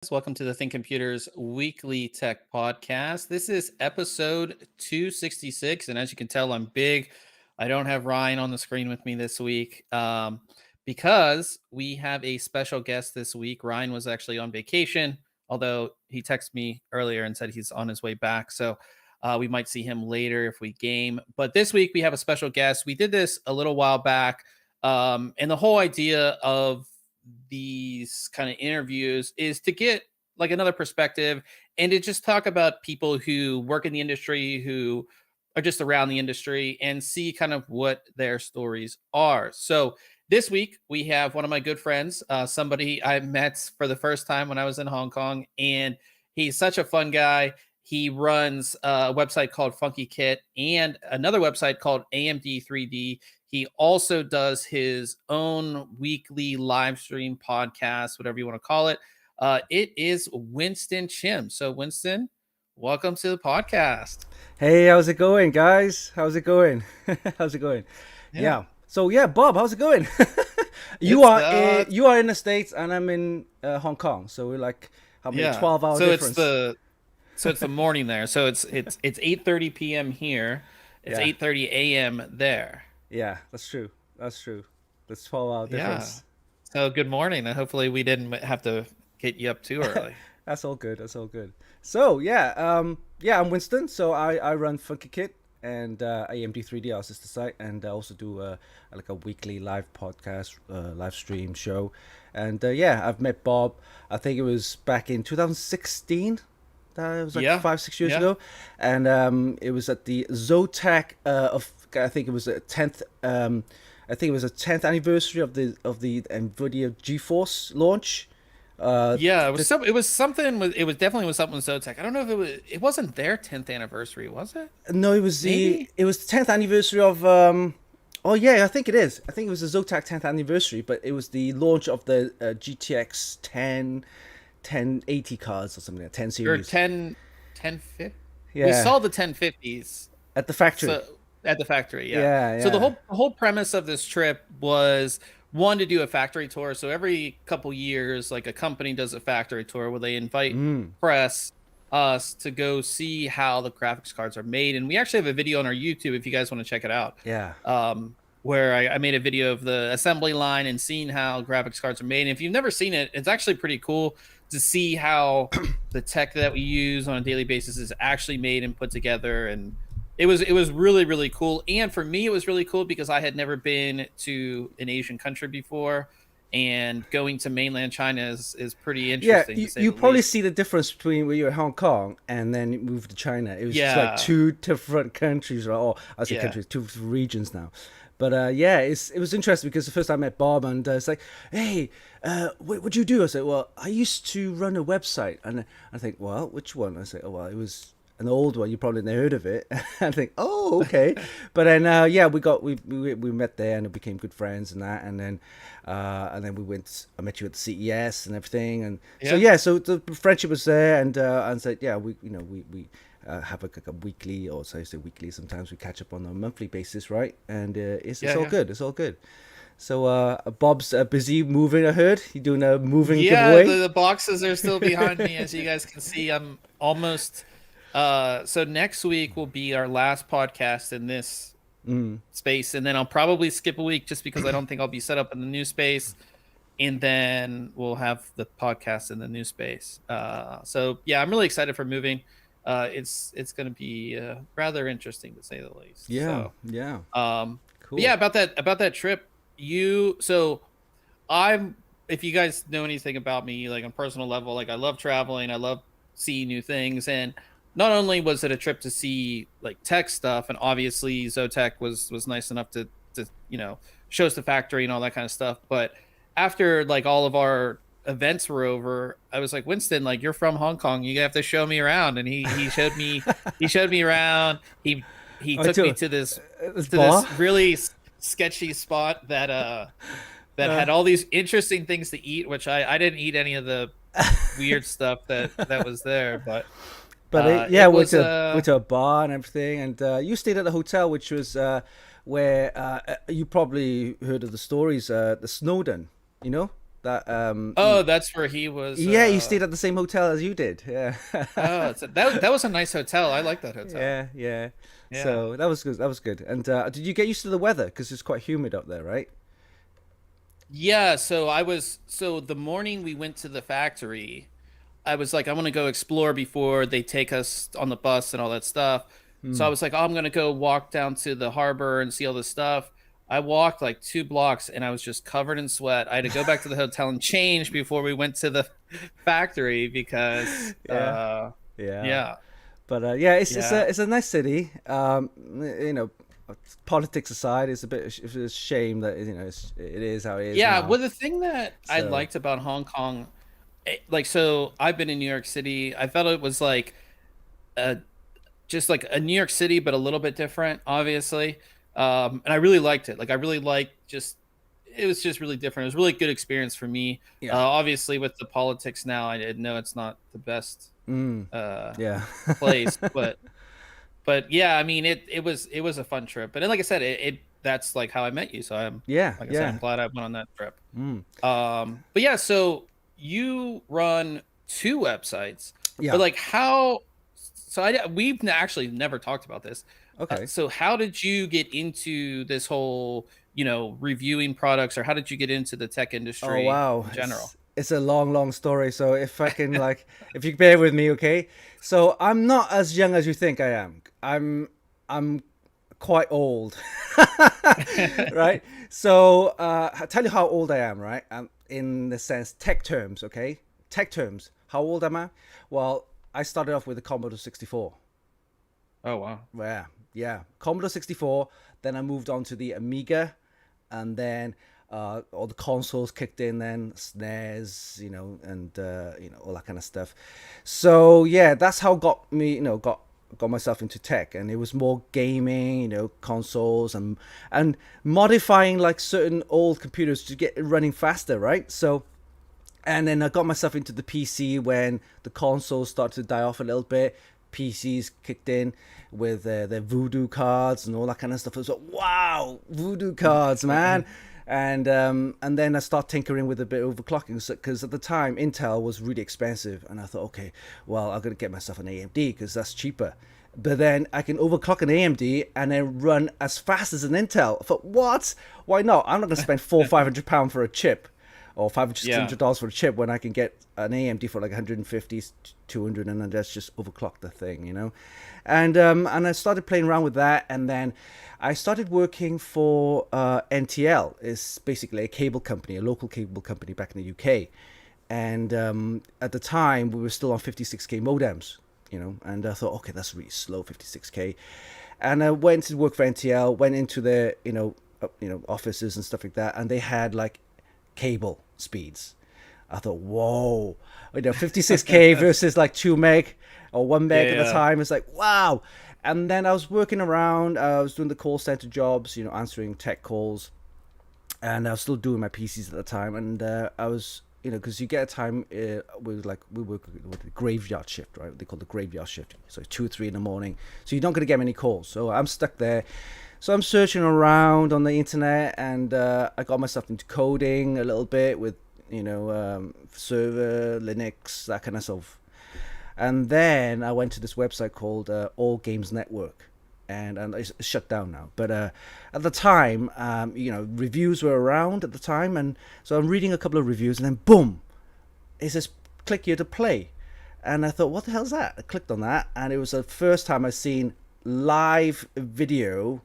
Welcome to the ThinkComputers Weekly Tech Podcast. This is episode 266. And as you can tell, I'm big. I don't have Ryan on the screen with me this week because we have a special guest this week. Ryan was actually on vacation, although he texted me earlier and said he's on his way back. So we might see him later if we game. But this week we have a special guest. We did this a little while back. And the whole idea of these kind of interviews is to get like another perspective and to just talk about people who work in the industry, who are just around the industry, and see kind of what their stories are. So this week we have one of my good friends, somebody I met for the first time when I was in Hong Kong, and he's such a fun guy. He runs a website called FunkyKit and another website called AMD3D. He also does his own weekly live stream podcast, whatever you want to call it. It is Winston Chim. So, Winston, welcome to the podcast. Hey, how's it going, guys? How's it going? How's it going? Yeah. So yeah, Bob, how's it going? you are in the States and I'm in Hong Kong. So we're like how many 12-hour difference? It's the morning there. So it's 8:30 p.m. here. It's 8:30 a.m. there. Yeah, that's true. That's 12-hour difference. Yeah. So good morning, and hopefully we didn't have to get you up too early. That's all good. So I'm Winston. So I run FunkyKit and AMD3D, our sister site, and I also do like a weekly live podcast, live stream show. And I've met Bob. I think it was back in 2016. It was like 5-6 years ago, and it was at the Zotac I think it was a 10th. I think it was a 10th anniversary of the NVIDIA GeForce launch. It was something. It was definitely something with Zotac. I don't know if it wasn't their 10th anniversary, was it? No, it was the 10th anniversary of. Oh yeah, I think it is. I think it was the Zotac 10th anniversary, but it was the launch of the GTX 1080 cards or something, 10 series. Or 1050? Yeah. We saw the 1050s at the factory. So the whole premise of this trip was one, to do a factory tour. So every couple years, like a company does a factory tour where they invite press us to go see how the graphics cards are made. And we actually have a video on our YouTube if you guys want to check it out. Yeah. Where I made a video of the assembly line and seeing how graphics cards are made. And if you've never seen it, it's actually pretty cool to see how the tech that we use on a daily basis is actually made and put together. And it was really, really cool. And for me, it was really cool because I had never been to an Asian country before. And going to mainland China is pretty interesting. Yeah, you probably see the difference between when you're in Hong Kong and then you move to China. It was just like two different countries, or I say countries, two regions now. But it was interesting because the first time I met Bob, and it's like, hey, what do you do? I said, well, I used to run a website. And I think, well, which one? I said, oh, well, it was an old one. You probably never heard of it. I think, oh, okay. But then, we met there and became good friends and that. And then I met you at the CES and everything. And so the friendship was there. And said, we have a weekly, or so I say weekly, sometimes we catch up on a monthly basis, right? And it's all good. It's all good. So Bob's busy moving, I heard. He's doing a moving giveaway. Yeah, the boxes are still behind me, as you guys can see. I'm almost... so next week will be our last podcast in this space, and then I'll probably skip a week just because I don't think I'll be set up in the new space, and then we'll have the podcast in the new space. So yeah, I'm really excited for moving. It's going to be rather interesting to say the least. Cool. Yeah, about that trip. If you guys know anything about me, like on a personal level, like I love traveling, I love seeing new things, and not only was it a trip to see like tech stuff, and obviously Zotac was nice enough to show us the factory and all that kind of stuff, but after like all of our events were over, I was like, Winston, like, you're from Hong Kong, you have to show me around. And he showed me around. He took me to this really sketchy spot that had all these interesting things to eat, which I didn't eat any of the weird stuff that was there, but went to a bar and everything. And you stayed at the hotel, which was where you probably heard of the stories, the Snowden, you know? That Oh, that's where he was. yeah, he stayed at the same hotel as you did. Yeah. Oh, that was a nice hotel. I like that hotel. Yeah, yeah. Yeah. So that was good. That was good. And did you get used to the weather? Because it's quite humid up there, right? Yeah, so the morning we went to the factory, I was like, I want to go explore before they take us on the bus and all that stuff. So I Hmm. was like, oh, I'm gonna go walk down to the harbor and see all this stuff. I walked like 2 blocks and I was just covered in sweat. I had to go back to the hotel and change before we went to the factory because Yeah, yeah. yeah, Yeah, yeah. it's a nice city. You know, politics aside, it's a shame that it is how it is Yeah, now. well, the thing that I So liked about Hong Kong, like, so I've been in New York City. I felt it was like a just like a New York City, but a little bit different, obviously. And I really liked it. Like, I really liked just it was just really different. It was a really good experience for me. yeah, Obviously, with the politics now, I know it's not the best mm, uh, yeah, place, but yeah, I mean, it was a fun trip. But then, like I said, it that's like how I met you. So I'm yeah, like I said, I'm yeah, glad I went on that trip. mm, But yeah, so you run two websites, but yeah. like how? So we've actually never talked about this. Okay. So how did you get into this whole, reviewing products, or how did you get into the tech Oh industry wow, in general? it's a long story. So if I can if you bear with me, okay. So I'm not as young as you think I am. I'm quite old, right? So I'll tell you how old I am, right? In the sense tech terms, okay? Tech terms. How old am I? Well, I started off with the Commodore 64. Oh wow. Yeah, yeah. Commodore 64. Then I moved on to the Amiga, and then all the consoles kicked in. Then SNES, and all that kind of stuff. So yeah, that's how got me, got myself into tech, and it was more gaming, consoles and modifying like certain old computers to get it running faster, right? So and then I got myself into the PC when the consoles started to die off a little bit. PCs kicked in with their voodoo cards and all that kind of stuff. I was like, wow, voodoo cards, man. And then I start tinkering with a bit of overclocking because at the time Intel was really expensive, and I thought, okay, well, I'm gonna get myself an AMD because that's cheaper. But then I can overclock an AMD and then run as fast as an Intel. I thought, what? Why not? I'm not gonna spend £400-500 for a chip, or 500 Yeah. $600 for a chip when I can get an AMD for like 150, 200, and then just overclock the thing. And I started playing around with that, and then I started working for NTL. It's basically a cable company, a local cable company back in the UK. And at the time, we were still on 56k modems, and I thought, okay, that's really slow, 56k. And I went to work for NTL, went into their, offices and stuff like that, and they had like cable speeds. I thought, whoa, 56k versus like 2 meg or 1 meg at the Yeah. time. It's like, wow. And then I was working around, I was doing the call center jobs, answering tech calls, and I was still doing my PCs at the time. And I was, because you get a time with like, we work with the graveyard shift, right? They call the graveyard shift. So 2 or 3 in the morning. So you're not going to get many calls. So I'm stuck there. So I'm searching around on the internet, and I got myself into coding a little bit with, server, Linux, that kind of stuff. And then I went to this website called All Games Network, and it's shut down now. But at the time, reviews were around at the time, and so I'm reading a couple of reviews, and then boom, it says click here to play. And I thought, what the hell's that? I clicked on that, and it was the first time I seen live video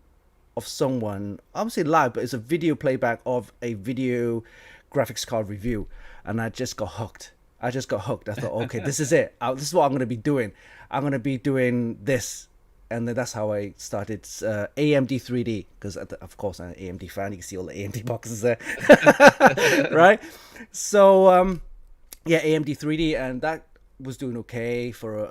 of someone. I won't say live, but it's a video playback of a video graphics card review, and I just got hooked. I just got hooked. I thought, okay, this is it. This is what I'm going to be doing. I'm going to be doing this. And then that's how I started AMD3D, because of course I'm an AMD fan. You can see all the AMD boxes there, right? So yeah, AMD3D, and that was doing okay for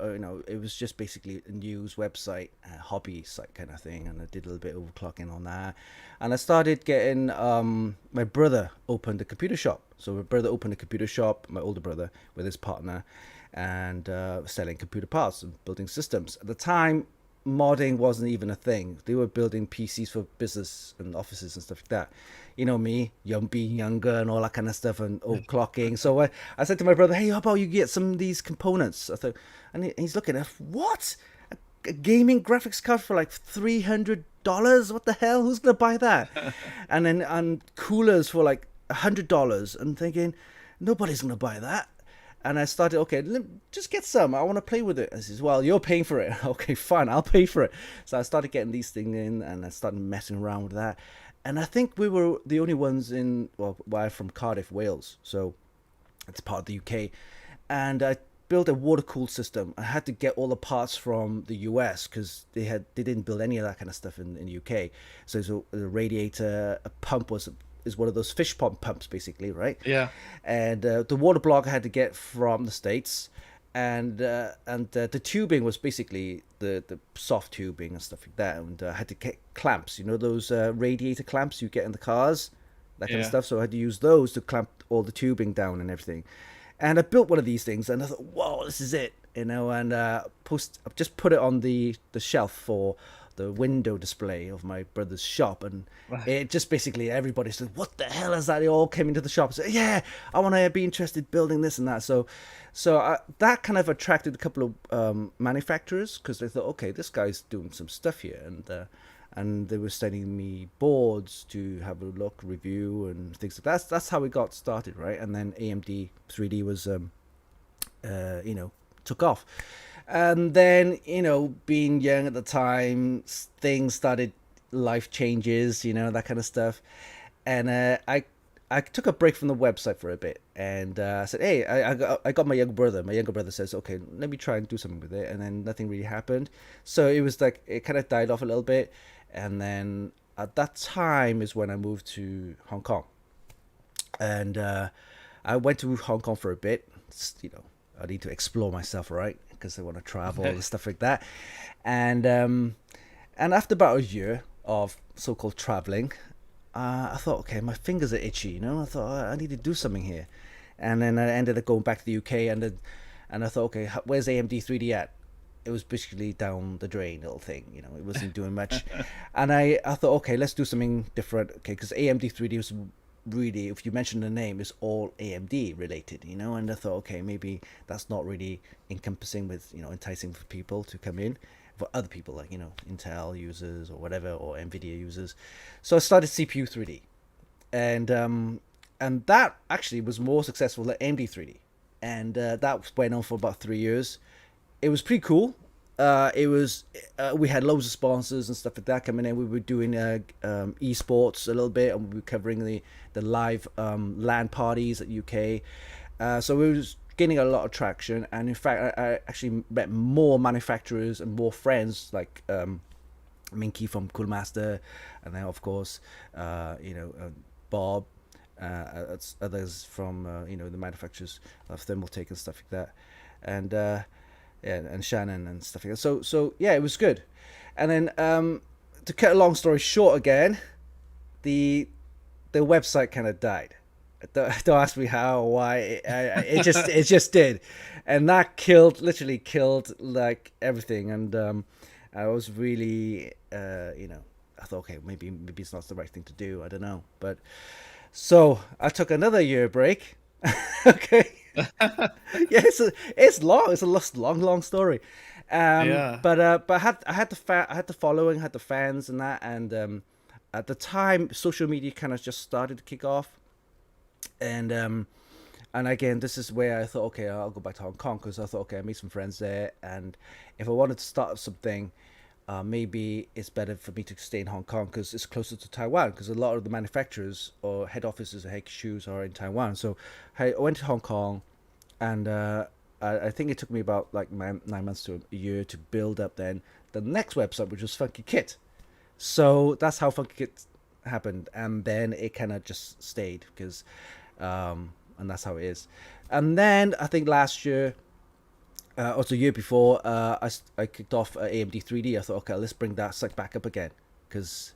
it was just basically a news website, a hobby site kind of thing, and I did a little bit of overclocking on that, and I started getting my brother opened a computer shop. So my brother opened a computer shop, my older brother, with his partner, and selling computer parts and building systems. At the time, modding wasn't even a thing. They were building PCs for business and offices and stuff like that. You know me, being younger and all that kind of stuff, and overclocking. So I said to my brother, "Hey, how about you get some of these components?" I thought, and he's looking at, what? A gaming graphics card for like $300? What the hell? Who's gonna buy that? and coolers for like $100, and thinking, nobody's gonna buy that. And I started, okay, just get some. I want to play with it. I says, well, you're paying for it. Okay, fine, I'll pay for it. So I started getting these things in, and I started messing around with that. And I think we were the only ones in, well, I'm from Cardiff, Wales, so it's part of the UK. And I built a water cooled system. I had to get all the parts from the US because they didn't build any of that kind of stuff in the UK. So a radiator, a pump is one of those fish pond pumps, basically, right? Yeah. And the water block I had to get from the States, and the tubing was basically the soft tubing and stuff like that. And I had to get clamps, those radiator clamps you get in the cars, that kind of stuff. So I had to use those to clamp all the tubing down and everything. And I built one of these things, and I thought, whoa, this is it, and I've just put it on the shelf for the window display of my brother's shop, and it just basically everybody said, what the hell is that? They all came into the shop and said, yeah, I want to be interested building this and that. So that kind of attracted a couple of manufacturers, because they thought, okay, this guy's doing some stuff here, and they were sending me boards to have a look, review, and things like that. That's how we got started, right? And then AMD3D was took off. And then, being young at the time, things started, life changes, that kind of stuff. And I took a break from the website for a bit, and I said, hey, I got my younger brother. My younger brother says, okay, let me try and do something with it. And then nothing really happened. So it was like, it kind of died off a little bit. And then at that time is when I moved to Hong Kong. And I went to Hong Kong for a bit. I need to explore myself, right? Because I want to travel and stuff like that. And after about a year of so-called traveling, I thought, okay, my fingers are itchy, I thought, I need to do something here. And then I ended up going back to the UK, and I thought, okay, where's AMD3D at? It was basically down the drain, little thing, it wasn't doing much. And I thought, okay, let's do something different, okay, because AMD3D was really, if you mention the name, is all AMD related, and I thought, okay, maybe that's not really encompassing with, enticing for people to come in, for other people, like, Intel users or whatever, or NVIDIA users. So I started CPU 3D, and that actually was more successful than AMD 3D, and that went on for about 3 years. It was pretty cool. We had loads of sponsors and stuff like that coming in. We were doing esports a little bit, and we were covering the live LAN parties at UK. So we was gaining a lot of traction, and in fact, I actually met more manufacturers and more friends, like Minky from Coolmaster, and then of course, Bob, others from the manufacturers of Thermaltake and stuff like that, and and Shannon and stuff like that. So yeah, it was good. And then to cut a long story short again, the website kind of died. Don't ask me how or why. It just did, and that literally killed like everything. And I was really I thought, okay, maybe it's not the right thing to do. I don't know, but so I took another year break. Okay. Yeah, it's long. It's a long story. But I had the following, had the fans and that, and at the time, social media kind of just started to kick off, and again, this is where I thought, okay, I'll go back to Hong Kong, because I thought, okay, I made some friends there, and if I wanted to start something, maybe it's better for me to stay in Hong Kong because it's closer to Taiwan, because a lot of the manufacturers or head offices of HQs are in Taiwan. So I went to Hong Kong, and I think it took me about like 9 months to a year to build up then the next website, which was FunkyKit. So that's how FunkyKit happened, and then it kind of just stayed, because and that's how it is. And then I think last year, or the year before, I kicked off AMD3D. I thought, okay, let's bring that site back up again, because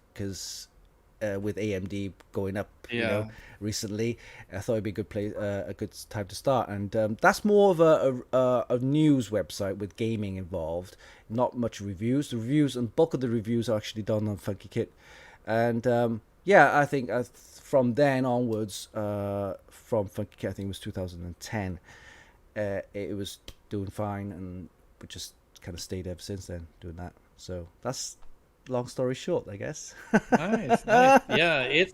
with AMD going up, Yeah. recently. I thought it'd be a good place, a good time to start. And that's more of a news website with gaming involved, not much reviews. The reviews and bulk of the reviews are actually done on FunkyKit, and yeah, I think from then onwards, from FunkyKit, I think it was 2010. It was doing fine, and we just kind of stayed ever since then doing that. So that's long story short, I guess. Nice, nice. Yeah, it's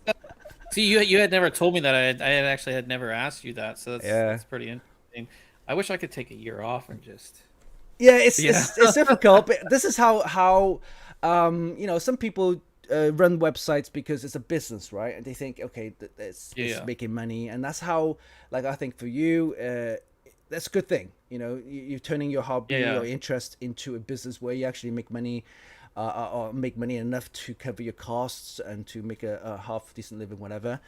see, you had never told me that. I had actually had never asked you that, so Yeah. that's pretty interesting. I wish I could take a year off and just Yeah, it's yeah. it's difficult, but this is how some people run websites because it's a business, right? And they think, okay, it's Yeah. making money, and that's how, like, I think for you, that's a good thing. You're turning your hobby Yeah. or interest into a business where you actually make money, or make money enough to cover your costs and to make a half decent living, whatever.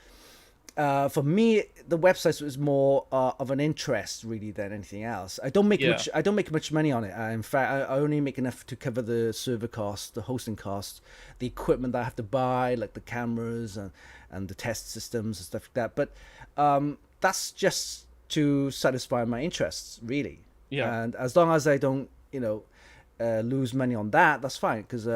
For me, the website is more of an interest really than anything else. I don't make Yeah. much. I don't make much money on it. In fact, I only make enough to cover the server costs, the hosting costs, the equipment that I have to buy, like the cameras and the test systems and stuff like that. But that's just to satisfy my interests, really. Yeah. And as long as I don't, lose money on that, that's fine. Because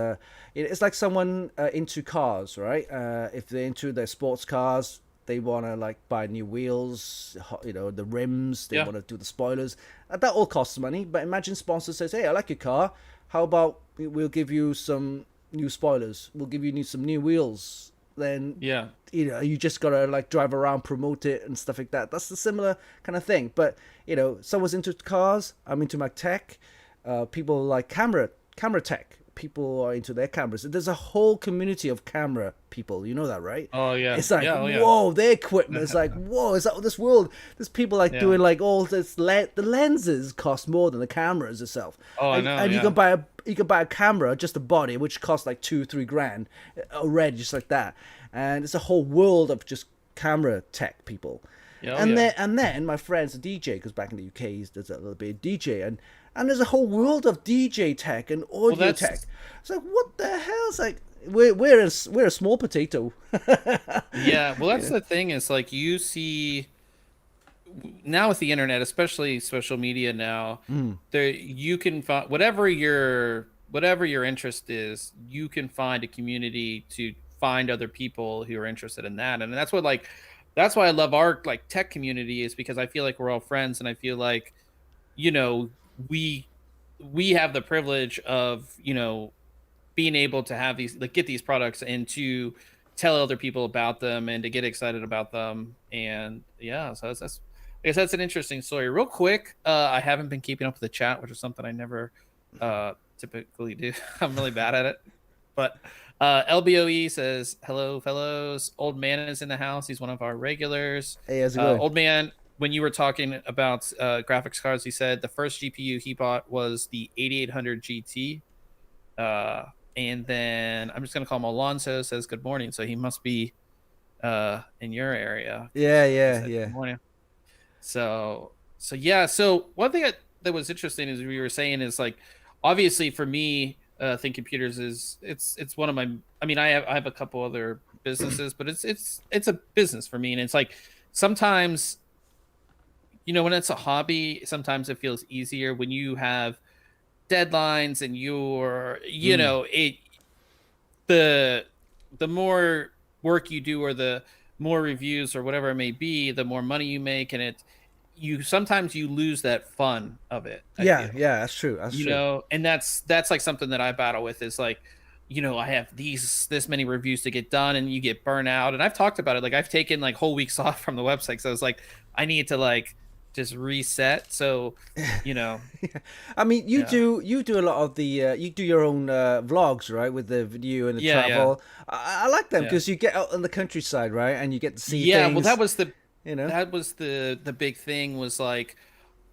it's like someone into cars, right? If they're into their sports cars, they want to like buy new wheels, the rims, they Yeah. want to do the spoilers. That all costs money. But imagine sponsor says, hey, I like your car, how about we'll give you some new spoilers, we'll give you some new wheels. Then Yeah. you just gotta like drive around, promote it and stuff like that. That's the similar kind of thing. But someone's into cars, I'm into my tech. People like camera tech, people are into their cameras. There's a whole community of camera people, you know that, right? Oh yeah. It's like, Yeah. Oh yeah. whoa, their equipment is like, whoa, is that this world? There's people like Yeah. doing like all this. The lenses cost more than the cameras itself. Oh, I and, know. and you Yeah. can buy a camera, just a body, which costs like 2-3 grand already, just like that. And it's a whole world of just camera tech people. Yeah. Oh, and yeah. then my friend's a DJ, because back in the UK he does a little bit of DJ, and there's a whole world of DJ tech and audio tech. It's like, what the hell? It's like we're a small potato. Yeah. Well, that's the thing is like you see now with the internet, especially social media now, there you can find whatever your interest is, you can find a community to find other people who are interested in that. And that's why I love our like tech community, is because I feel like we're all friends, and I feel like, you know, we we have the privilege of, being able to have these, like, get these products and to tell other people about them and to get excited about them. And yeah, so that's I guess that's an interesting story. Real quick, I haven't been keeping up with the chat, which is something I never typically do. I'm really bad at it. But LBOE says, hello, fellows. Old man is in the house. He's one of our regulars. Hey, how's it going? Old man, when you were talking about graphics cards, he said the first GPU he bought was the 8800 GT. And then I'm just going to call him Alonso, says good morning. So he must be in your area. Yeah. Good morning. So yeah. So one thing that was interesting is we were saying is, like, obviously for me, ThinkComputers is it's one of my. I mean, I have a couple other businesses, but it's a business for me, and it's like sometimes, when it's a hobby, sometimes it feels easier when you have deadlines and the more work you do, or the more reviews or whatever it may be, the more money you make, and sometimes you lose that fun of it. Yeah, that's true. That's true. And that's like something that I battle with, is like, I have this many reviews to get done, and you get burnt out. And I've talked about it. Like, I've taken like whole weeks off from the website. So I was like, I need to like just reset. So, I mean, you do a lot of the you do your own vlogs, right, with the video and the travel. I like them because you get out in the countryside, right, and you get to see things. Well, that was the big thing, was like,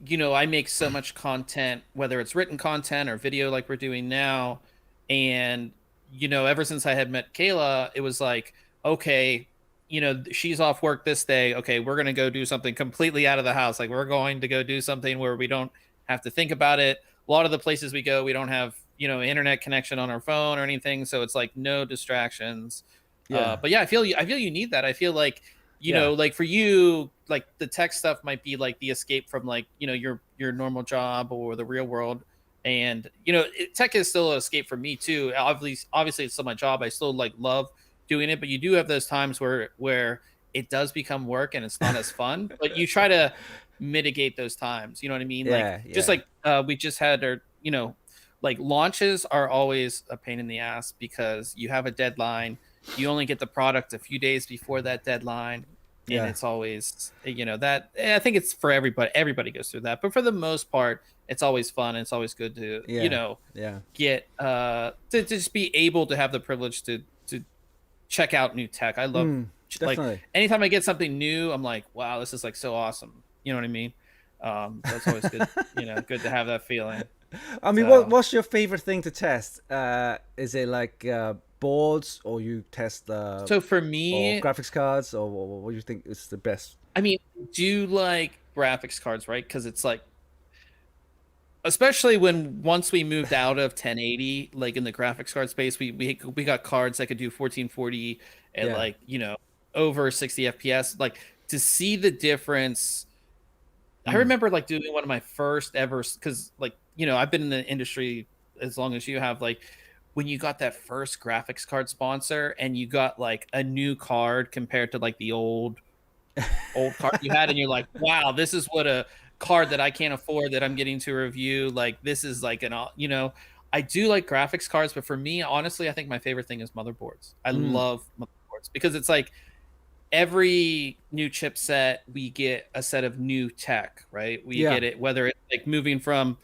I make so much content, whether it's written content or video like we're doing now. And, ever since I had met Kayla, it was like, okay, she's off work this day. Okay, we're going to go do something completely out of the house. Like, we're going to go do something where we don't have to think about it. A lot of the places we go, we don't have, internet connection on our phone or anything. So it's like no distractions. Yeah. But yeah, I feel you need that. I feel like, Yeah. like for you, like the tech stuff might be like the escape from like, your normal job or the real world. And tech is still an escape for me too. Obviously it's still my job. I still like love doing it, but you do have those times where it does become work and it's not as fun, but you try to mitigate those times. You know what I mean? Like Yeah. just Yeah. like we just had our, like launches are always a pain in the ass because you have a deadline. You only get the product a few days before that deadline. And Yeah. it's always, that I think it's for everybody. Everybody goes through that. But for the most part, it's always fun. And it's always good to, Yeah. Yeah. get to just be able to have the privilege to check out new tech. I love like Definitely. anytime I get something new, I'm like, wow, this is like so awesome. You know what I mean? So it's always good, good to have that feeling. I mean, So what's your favorite thing to test? Is it like boards, or you test so for or me, graphics cards, or what do you think is the best? I mean, do you like graphics cards, right? Because it's like, especially when once we moved out of 1080, like in the graphics card space, we got cards that could do 1440 at Yeah. like, over 60 FPS. Like to see the difference. I Mm. remember like doing one of my first ever, because like, I've been in the industry as long as you have, like when you got that first graphics card sponsor and you got like a new card compared to like the old card you had, and you're like, wow, this is what a card that I can't afford that I'm getting to review. Like this is like I do like graphics cards, but for me, honestly, I think my favorite thing is motherboards. I Mm. love motherboards because it's like every new chipset we get a set of new tech, right? We Yeah. get it whether it's like moving from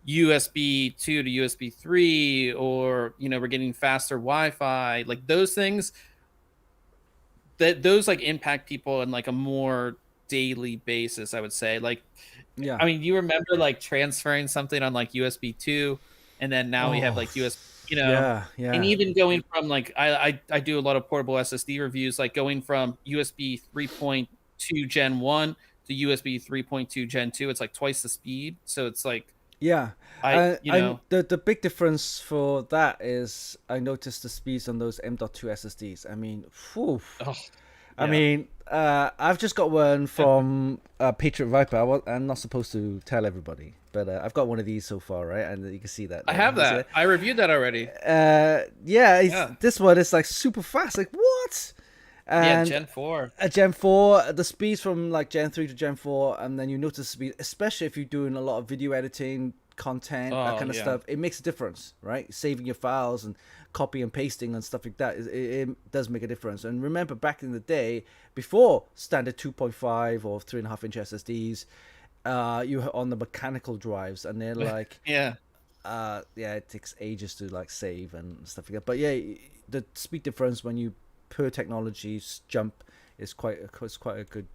USB 2 to USB 3, or we're getting faster Wi-Fi. Like those things, that those like impact people in like a more daily basis, I would say. Like Yeah. I mean, you remember like transferring something on like USB 2, and then now we have Oh. like USB, Yeah. and Yeah. even going from like I do a lot of portable SSD reviews, like going from USB 3.2 Gen 1 to USB 3.2 Gen 2, it's like twice the speed. So it's like Yeah, I, and the big difference for that is I noticed the speeds on those M.2 SSDs. I mean, phew. oh, I yeah. mean, I've just got one from Patriot Viper. I'm not supposed to tell everybody, but I've got one of these so far, right? And you can see that I there. have You see that. I reviewed that already. yeah, Yeah. this one is like super fast. Like what? Yeah, And Gen 4. a Gen 4, the speeds from like Gen 3 to Gen 4, and then you notice the speed, especially if you're doing a lot of video editing, content, that Oh, kind of yeah. stuff. It makes a difference, right? Saving your files and copy and pasting and stuff like that. It does make a difference. And remember, back in the day, before standard 2.5 or 3.5 inch SSDs, you were on the mechanical drives, and they're like, Yeah. yeah, it takes ages to like save and stuff like that. But yeah, the speed difference when you per technologies jump is quite a good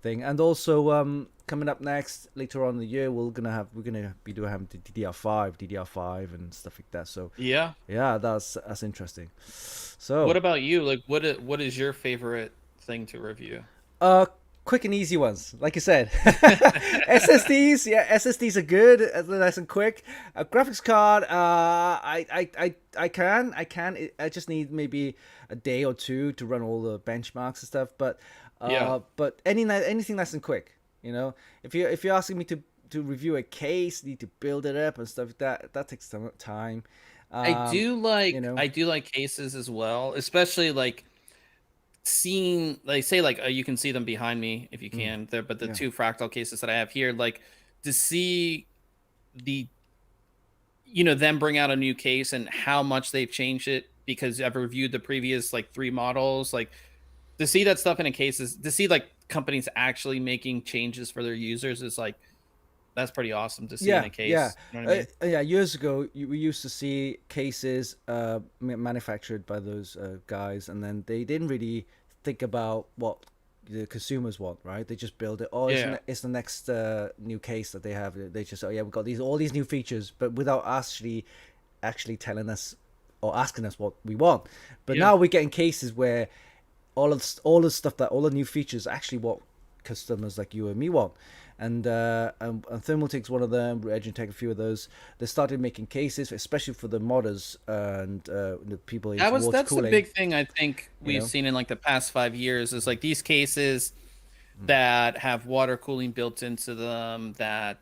thing. And also coming up next later on in the year, we're gonna be doing having the DDR5 and stuff like that. So Yeah. yeah, that's interesting. What So about you? Like what is your favorite thing to review? uh quick and easy ones, like you said. SSDs, yeah, SSDs are good, they're nice and quick. A graphics card, I just need maybe a day or two to run all the benchmarks and stuff. But Yeah. anything nice and quick, you know. If you're asking me to review a case, need to build it up and stuff like that, that takes some time. You know, I do like cases as well, especially like seeing, like say like you can see them behind me if you mm, can there, but the yeah, two fractal cases that I have here, like to see the them bring out a new case and how much they've changed it because I've reviewed the previous like three models, like to see that stuff in a case is to see like companies actually making changes for their users is like that's pretty awesome to see in yeah, a yeah, case. You know what I mean? yeah. Years ago, we used to see cases manufactured by those guys, and then they didn't really think about what the consumers want, right? They just build it. Oh, Yeah. it's the next new case that they have. They just, oh yeah, we've got all these new features, but without actually telling us or asking us what we want. But Yeah. now we're getting cases where all the stuff, that all the new features are actually what customers like you and me want. and Thermaltake's one of them. Edgentech, a few of those. They started making cases, especially for the modders and the people into water That's the cooling. big thing I think we've seen in like the past 5 years is like these cases that have water cooling built into them that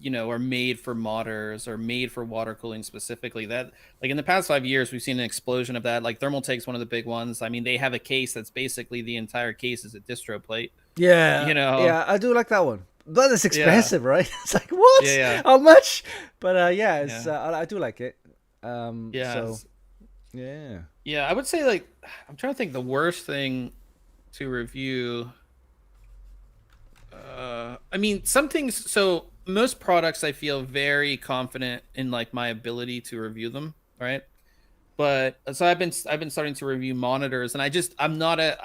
are made for modders or made for water cooling specifically. That like in the past 5 years we've seen an explosion of that. Like Thermaltake's one of the big ones. I mean, they have a case that's basically the entire case is a distro plate. Yeah, I do like that one. But it's expensive, right? It's like, what? Yeah. How much? But it's I do like it. So yeah, I would say like I'm trying to think the worst thing to review. I mean, some things. So most products, I feel very confident in like my ability to review them, right? But so I've been starting to review monitors, and I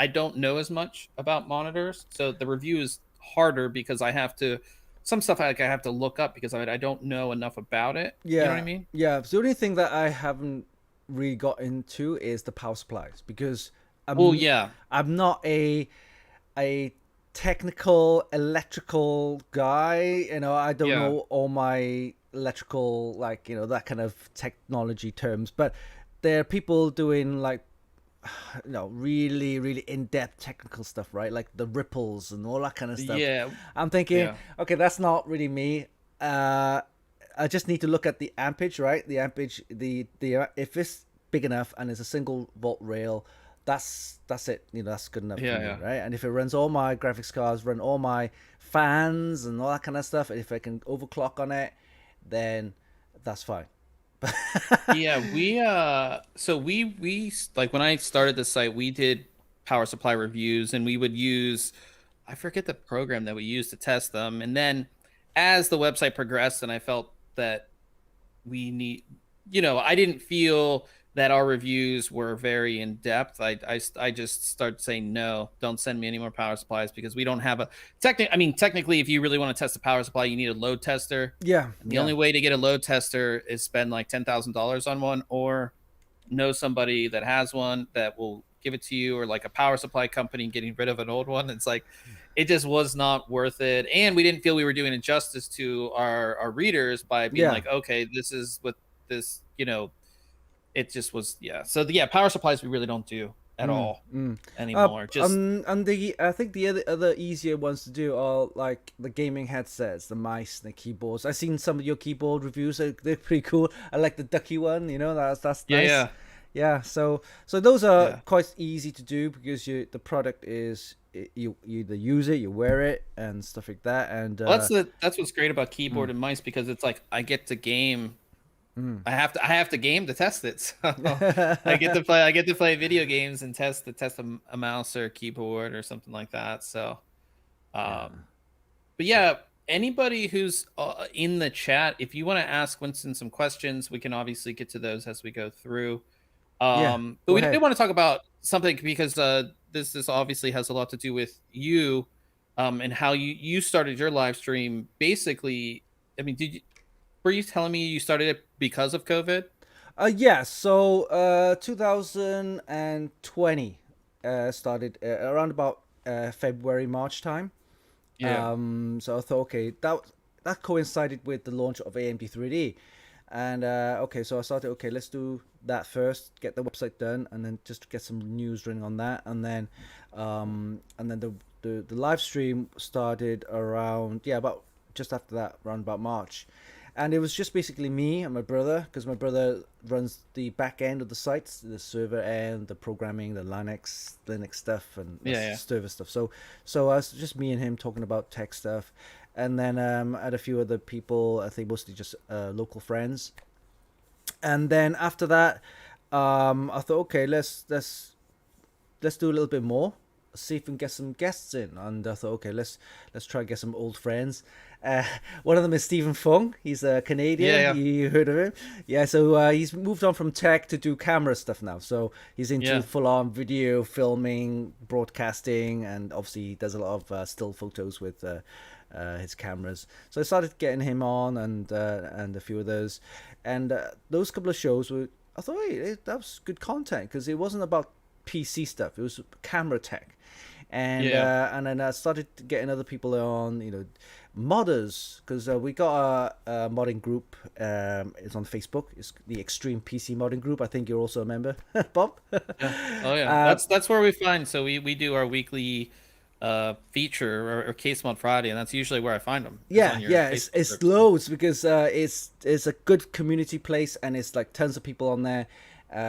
don't know as much about monitors, so the review is harder because I have to some stuff I have to look up because I don't know enough about it. Yeah, You know what I mean? yeah. So the only thing that I haven't really got into is the power supplies because Well, yeah, I'm not a technical electrical guy. I don't yeah, know all my electrical, like, that kind of technology terms, but there are people doing like really really in-depth technical stuff, right? Like the ripples and all that kind of stuff. yeah, I'm thinking, yeah, okay, that's not really me. I just need to look at the ampage, right? The ampage, the if it's big enough and it's a single volt rail, that's it. That's good enough for me, yeah. right? And if it runs all my graphics cards, run all my fans and all that kind of stuff, if I can overclock on it, then that's fine. Yeah, we like when I started the site, we did power supply reviews and we would use I forget the program that we used to test them. And then as the website progressed and I felt that we need I didn't feel that our reviews were very in depth. I just started saying no, don't send me any more power supplies because we don't have a technically if you really want to test a power supply you need a load tester. Yeah, And the only way to get a load tester is spend like $10,000 on one or know somebody that has one that will give it to you, or like a power supply company getting rid of an old one. It's like it just was not worth it, and we didn't feel we were doing injustice to our readers by being like, okay, this is what this it just was. So power supplies we really don't do at all anymore. And I think the other easier ones to do are like the gaming headsets, the mice, the keyboards. I've seen some of your keyboard reviews; they're pretty cool. I like the ducky one. That's nice. Yeah. So those are quite easy to do because the product is you either use it, you wear it, and stuff like that. And that's what's great about keyboard and mice because it's like I get to game. I have to game to test it. So I get to play video games and test a mouse or a keyboard or something like that. So, but anybody who's in the chat, if you want to ask Winston some questions, we can obviously get to those as we go through. But we did want to talk about something because this obviously has a lot to do with you, and how you started your live stream. Basically, I mean, were you telling me you started it because of COVID? Yeah. So 2020 started around about February, March time. Yeah. So I thought, okay, that coincided with the launch of AMD3D. And so I started, okay, let's do that first, get the website done, and then just get some news running on that. And then the live stream started around, about just after that, around about March. And it was just basically me and my brother, because my brother runs the back end of the sites, the server end, the programming, the Linux stuff, and server stuff. So I was just me and him talking about tech stuff, and then I had a few other people, I think mostly just local friends. And then after that, I thought, okay, let's do a little bit more, see if we can get some guests in. And I thought, okay, let's try and get some old friends. One of them is Stephen Fung. He's a Canadian. You heard of him? Yeah. So he's moved on from tech to do camera stuff now. So he's into full-on video filming, broadcasting, and obviously he does a lot of still photos with his cameras. So I started getting him on, and a few of those, and those couple of shows were. I thought, hey, that was good content because it wasn't about PC stuff. It was camera tech. And then I started getting other people on, modders, because we got a modding group. It's on Facebook. It's the Extreme PC Modding Group. I think you're also a member, Bob. Yeah. Oh yeah. That's where we find. So we do our weekly feature or case mod Friday, and that's usually where I find them. Yeah, On your yeah, Facebook it's group. loads because it's a good community place, and it's like tons of people on there.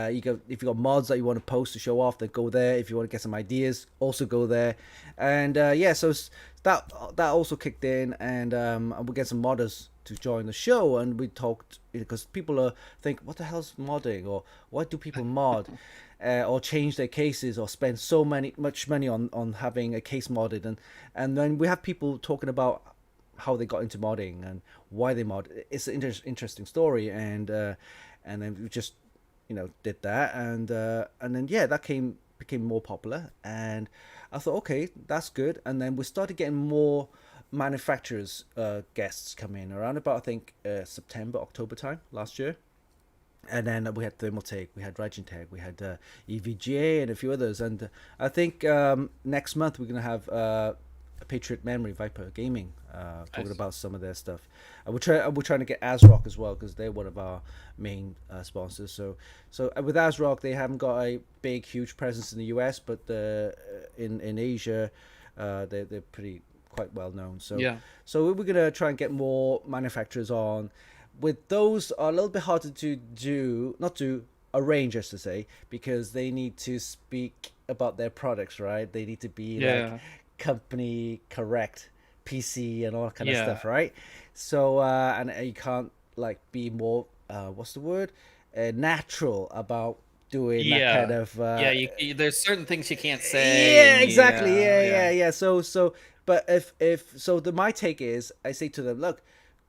You go if you got mods that you want to post to show off, then go there. If you want to get some ideas, also go there. And yeah, so that also kicked in, and we get some modders to join the show, and we talked because people think, what the hell's modding, or why do people mod? Or change their cases, or spend much money on having a case modded, and then we have people talking about how they got into modding and why they mod. It's an interesting story, and then we just did that, and then yeah, that became more popular, and I thought, okay, that's good, and then we started getting more manufacturers guests come in around about, I think, September October time last year. And then we had Thermaltake, we had Ragentech, we had EVGA, and a few others. And I think next month we're going to have Patriot Memory, Viper Gaming, talking about some of their stuff. And we're trying to get ASRock as well, because they're one of our main sponsors. So with ASRock, they haven't got a big, huge presence in the US, but in Asia, they're quite well known. So Yeah. so we're going to try and get more manufacturers on. With those are a little bit harder to do, not to arrange, as to say, because they need to speak about their products, right? They need to be like company correct, PC and all that kind of stuff, right? So and you can't like be more what's the word, natural about doing that kind of there's certain things you can't say. yeah, exactly. Yeah. So but if so my take is, I say to them, look,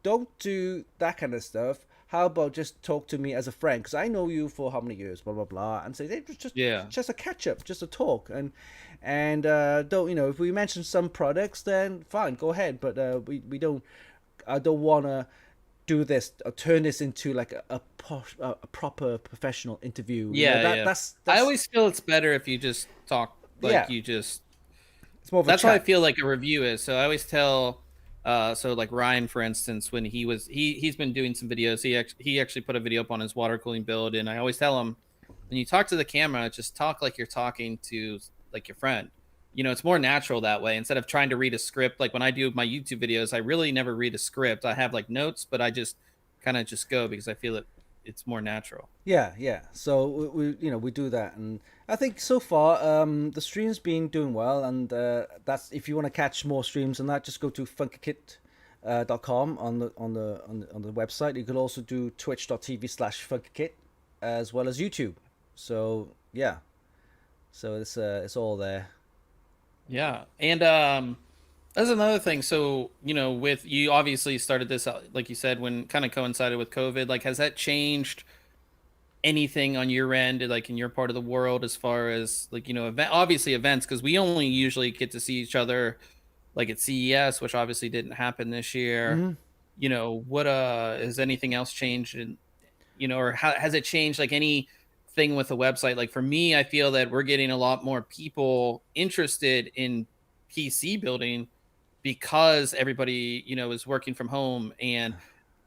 don't do that kind of stuff. How about just talk to me as a friend? Because I know you for how many years, blah blah blah, and say, hey, just a catch up, just a talk, and don't if we mention some products, then fine, go ahead. But we don't. I don't want to do this or turn this into like a proper professional interview. That's I always feel it's better if you just talk you just. It's more of a that's chat. how I feel like a review is. So I always tell. So like Ryan, for instance, when he's been doing some videos, he actually put a video up on his water cooling build, and I always tell him, when you talk to the camera, just talk like you're talking to like your friend. It's more natural that way, instead of trying to read a script. Like when I do my YouTube videos, I really never read a script. I have like notes, but I just kind of just go because I feel it's more natural. Yeah. So we do that, and I think so far the stream's been doing well, and that's, if you want to catch more streams and that, just go to FunkyKit.com on the website. You could also do twitch.tv/FunkyKit as well as YouTube. So yeah, so it's all there. Yeah, and that's another thing. So with you, obviously started this like you said, when kind of coincided with COVID. Like, has that changed anything on your end, like in your part of the world, as far as like obviously events, because we only usually get to see each other like at CES, which obviously didn't happen this year. What has anything else changed, and or has it changed like anything with the website? Like for me, I feel that we're getting a lot more people interested in PC building because everybody is working from home, and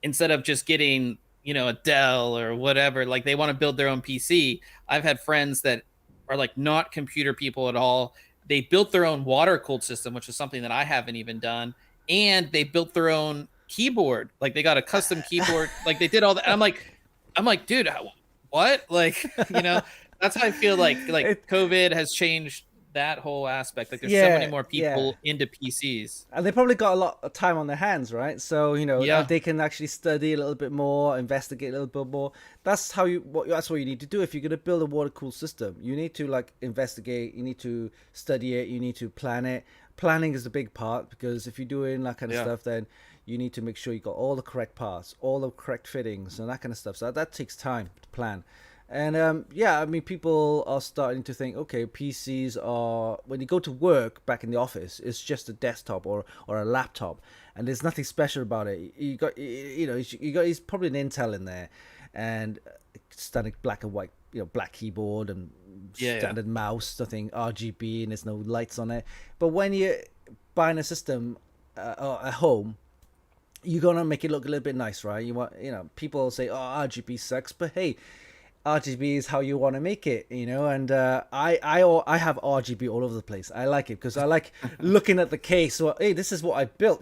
instead of just getting a Dell or whatever, like they want to build their own PC. I've had friends that are like not computer people at all. They built their own water cooled system, which is something that I haven't even done, and they built their own keyboard. Like they got a custom keyboard. Like they did all that. I'm like, dude, what? Like that's how I feel like COVID has changed that whole aspect. Like there's so many more people into PCs, and they probably got a lot of time on their hands, right? So they can actually study a little bit more, investigate a little bit more. That's that's what you need to do if you're going to build a water cooled system. You need to like investigate, you need to study it, you need to plan it. Planning is a big part, because if you're doing that kind of stuff, then you need to make sure you got all the correct parts, all the correct fittings, and that kind of stuff. So that takes time to plan. And I mean, people are starting to think, okay, PCs are, when you go to work back in the office, it's just a desktop or a laptop, and there's nothing special about it. You got it's probably an Intel in there, and standard black and white, black keyboard and standard mouse, nothing RGB, and there's no lights on it. But when you're buying a system at home, you're gonna make it look a little bit nice, right? You want, people say, "Oh, RGB sucks," but hey, RGB is how you want to make it, And I have RGB all over the place. I like it because I like looking at the case. Well, hey, this is what I built,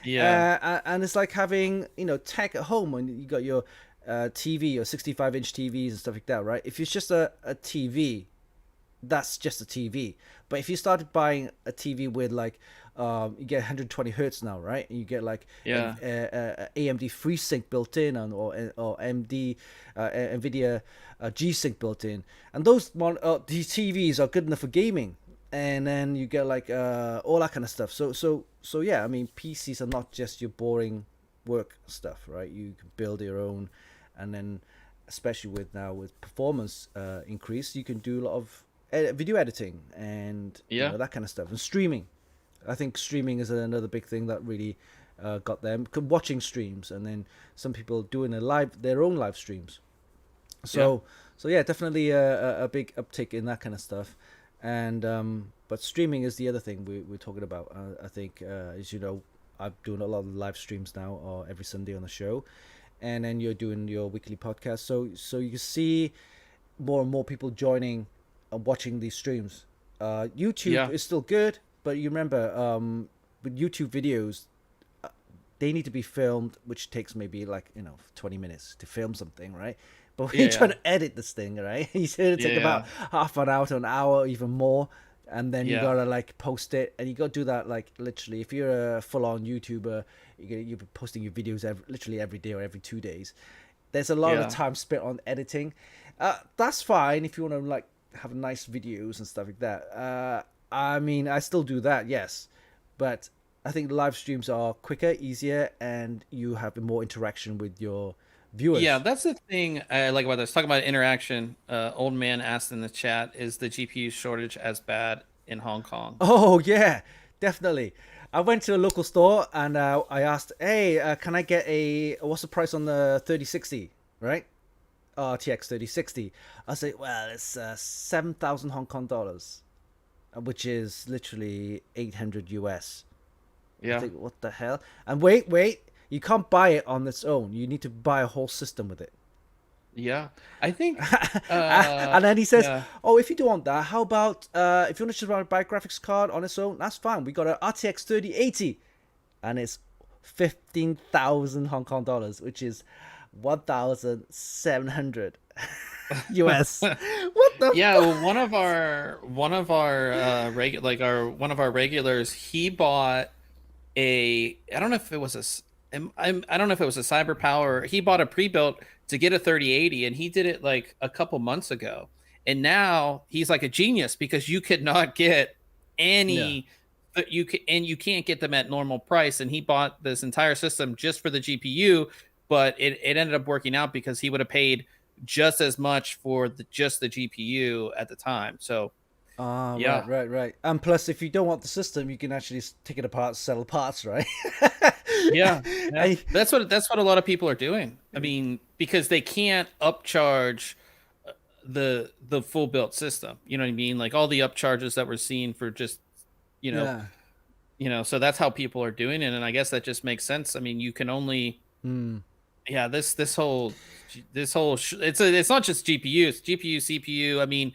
Yeah. And it's like having tech at home when you got your TV or 65-inch TVs and stuff like that, right? If it's just a TV, that's just a TV. But if you started buying a TV with like, you get 120 hertz now, right? And you get like Yeah. AMD FreeSync built in, or AMD NVIDIA G-Sync built in, and these TVs are good enough for gaming. And then you get like all that kind of stuff. So yeah, I mean, PCs are not just your boring work stuff, right? You can build your own, and then especially with performance increase, you can do a lot of video editing and that kind of stuff, and streaming. I think streaming is another big thing that really got them watching streams, and then some people doing their own live streams. So yeah, definitely a big uptick in that kind of stuff. And but streaming is the other thing we're talking about. I think, as you know, I'm doing a lot of live streams now, or every Sunday on the show, and then you're doing your weekly podcast. So you see more and more people joining and watching these streams. YouTube is still good, but you remember, with YouTube videos, they need to be filmed, which takes maybe like 20 minutes to film something, right? But when you're trying to edit this thing, right, it's going to take about half an hour to an hour, even more. And then you gotta like post it, and you gotta do that like literally. If you're a full-on YouTuber, you're posting your videos literally every day or every 2 days. There's a lot of time spent on editing. That's fine if you want to like have nice videos and stuff like that. I mean, I still do that, yes, but I think live streams are quicker, easier, and you have more interaction with your viewers. Yeah, that's the thing I like about this. Talking about interaction, old man asked in the chat, is the GPU shortage as bad in Hong Kong? Oh yeah, definitely. I went to a local store and I asked, "Hey, can I get what's the price on the 3060, right? RTX 3060." I say, "Well, it's 7,000 Hong Kong dollars, which is literally 800 US." Yeah. I think, what the hell? And wait. You can't buy it on its own. You need to buy a whole system with it. Yeah, I think. And then he says, "Oh, if you don't want that, how about if you want to just buy a graphics card on its own? That's fine. We got an RTX 3080, and it's 15,000 Hong Kong dollars, which is 1,700 US. What the? Yeah, well, one of our one of our regulars, he bought I don't know if it was I don't know if it was a Cyber Power. He bought a pre-built to get a 3080, and he did it like a couple months ago. And now he's like a genius because you could not get any, you can't get them at normal price. And he bought this entire system just for the GPU, but it ended up working out because he would have paid just as much for just the GPU at the time. So right. And plus, if you don't want the system, you can actually take it apart, sell parts, right? Yeah. That's what a lot of people are doing. I mean, because they can't upcharge the full built system. You know what I mean? Like all the upcharges that we're seeing for just, so that's how people are doing it. And I guess that just makes sense. I mean, you can only, this whole, it's not just GPU, it's GPU, CPU. I mean,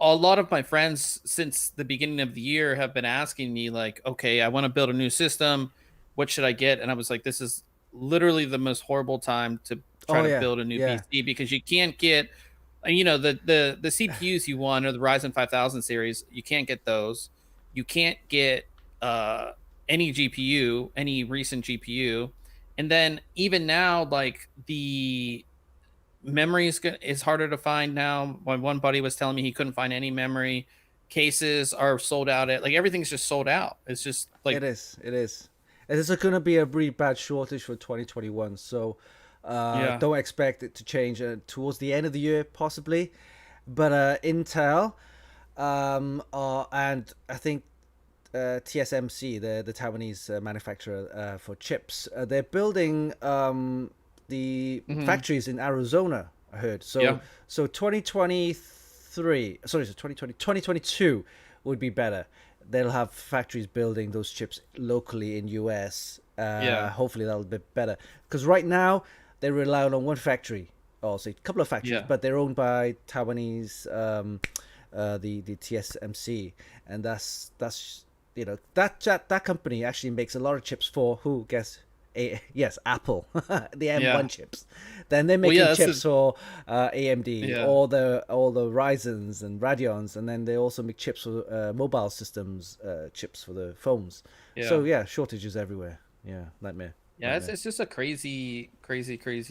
a lot of my friends since the beginning of the year have been asking me like, okay, I want to build a new system. What should I get? And I was like, this is literally the most horrible time to try to build a new PC, because you can't get, the CPUs you want are the Ryzen 5000 series. You can't get those. You can't get any GPU, any recent GPU. And then even now, like the memory is harder to find now. One buddy was telling me he couldn't find any memory. Cases are sold out. Like everything's just sold out. It's just like it is. There's going to be a really bad shortage for 2021. So don't expect it to change towards the end of the year, possibly. But Intel and I think TSMC, the Taiwanese manufacturer for chips, they're building the factories in Arizona, I heard. So 2022 would be better. they'll have factories building those chips locally in US. Yeah. Hopefully that'll be better. Because right now they rely on one factory, or say a couple of factories, Yeah. but they're owned by Taiwanese, the TSMC, and that's that company actually makes a lot of chips for who? Guess. Yes, Apple, the Yeah. M1 chips. Then they're Well, making yeah, chips for AMD, yeah. all the Ryzens and Radeons, and then they also make chips for mobile systems, chips for the phones. So Yeah. yeah, shortages everywhere. Yeah, nightmare. Yeah, it's just a crazy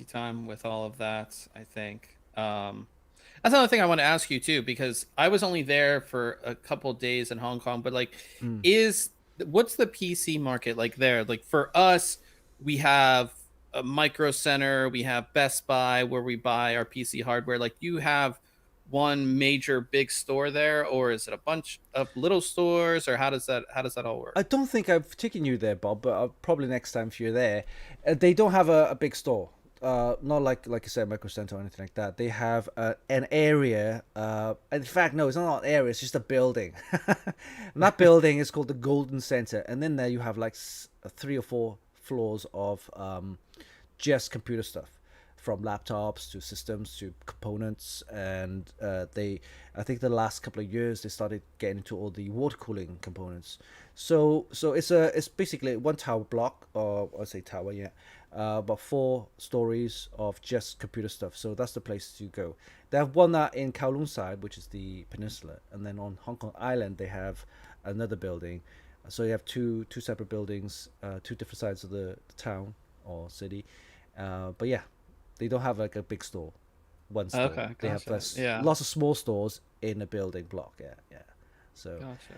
time with all of that, I think. That's another thing I want to ask you too, because I was only there for a couple days in Hong Kong, but like, Mm. what's the PC market like there? Like for us, we have a Micro Center, we have Best Buy where we buy our PC hardware. Like, you have one major big store there, or is it a bunch of little stores, or how does that all work? I don't think I've taken you there, Bob, but probably next time if you're there. They don't have a big store. Not like you said, Micro Center or anything like that. They have an area. In fact, no, it's not an area. It's just a building. And that building is called the Golden Center. And then there you have like 3 or 4 floors of just computer stuff, from laptops to systems to components. And I think the last couple of years they started getting into all the water cooling components. So it's basically one tower block, or I say tower, yeah, about 4 stories of just computer stuff. So that's the place to go. They have one in Kowloon side, which is the peninsula, and then on Hong Kong Island they have another building. So you have two separate buildings, 2 different sides of the town or city. But yeah, they don't have like a big store, one store. Okay, They have gotcha. Yeah. lots of small stores in a building block. Yeah, yeah. So Gotcha.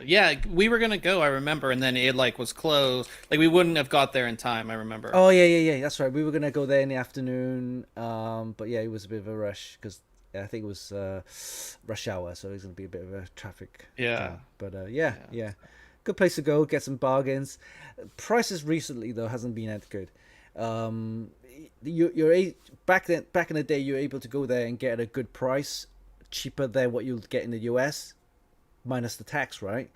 Yeah, we were gonna go, I remember, and then it like was closed. Like, we wouldn't have got there in time, I remember. oh yeah. That's right. We were gonna go there in the afternoon. But yeah, it was a bit of a rush because I think it was rush hour, so it was gonna be a bit of a traffic Yeah. jam. But yeah, Yeah. yeah, good place to go. Get some bargains. Prices recently though hasn't been that good. Back in the day, you're able to go there and get a good price, cheaper than what you'll get in the US, minus the tax, right?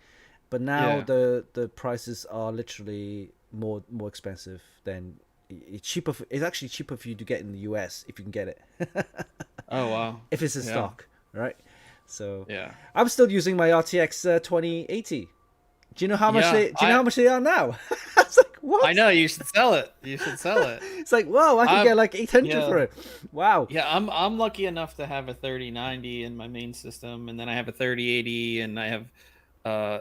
But now Yeah. the prices are literally more expensive than it's cheaper. It's actually cheaper for you to get in the US if you can get it, Oh, wow. if it's in Yeah. stock, right? So Yeah. I'm still using my RTX 2080. Do you know how much Yeah. they? Do you know how much they are now? I was like, what? I know, you should sell it. You should sell it. It's like, whoa! I can get like 800 yeah. for it. Wow. Yeah, I'm lucky enough to have a 3090 in my main system, and then I have a 3080, and I have I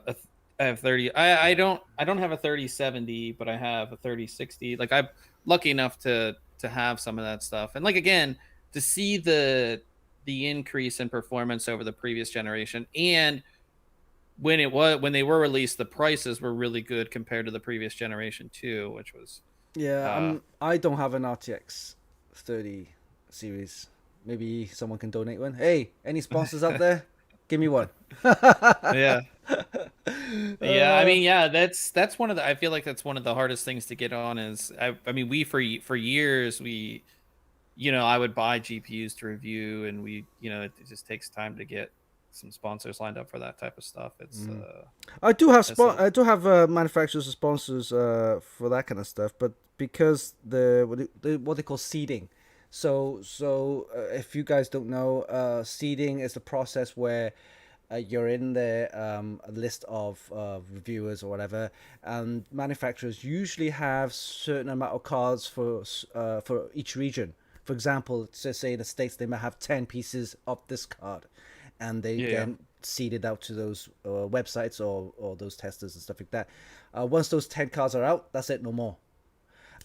have 30. I don't have a 3070, but I have a 3060. Like, I'm lucky enough to have some of that stuff. And like, again, to see the increase in performance over the previous generation, and when they were released, the prices were really good compared to the previous generation too, which was Yeah, uh I don't have an RTX 30 series. Maybe someone can donate one. Hey, any sponsors out there? Give me one. yeah. Yeah, I mean, yeah, that's one of the, I feel like that's one of the hardest things to get on is, I mean, we for years, I would buy GPUs to review, and it just takes time to get some sponsors lined up for that type of stuff. It's I do have that's a, I do have manufacturers and sponsors for that kind of stuff, but because what they call seeding. If you guys don't know, seeding is the process where you're in the a list of reviewers or whatever, and manufacturers usually have certain amount of cards for each region. For example, to say in the States, they might have 10 pieces of this card, and they yeah. then seed it out to those websites or those testers and stuff like that. Once those 10 cards are out, that's it, no more.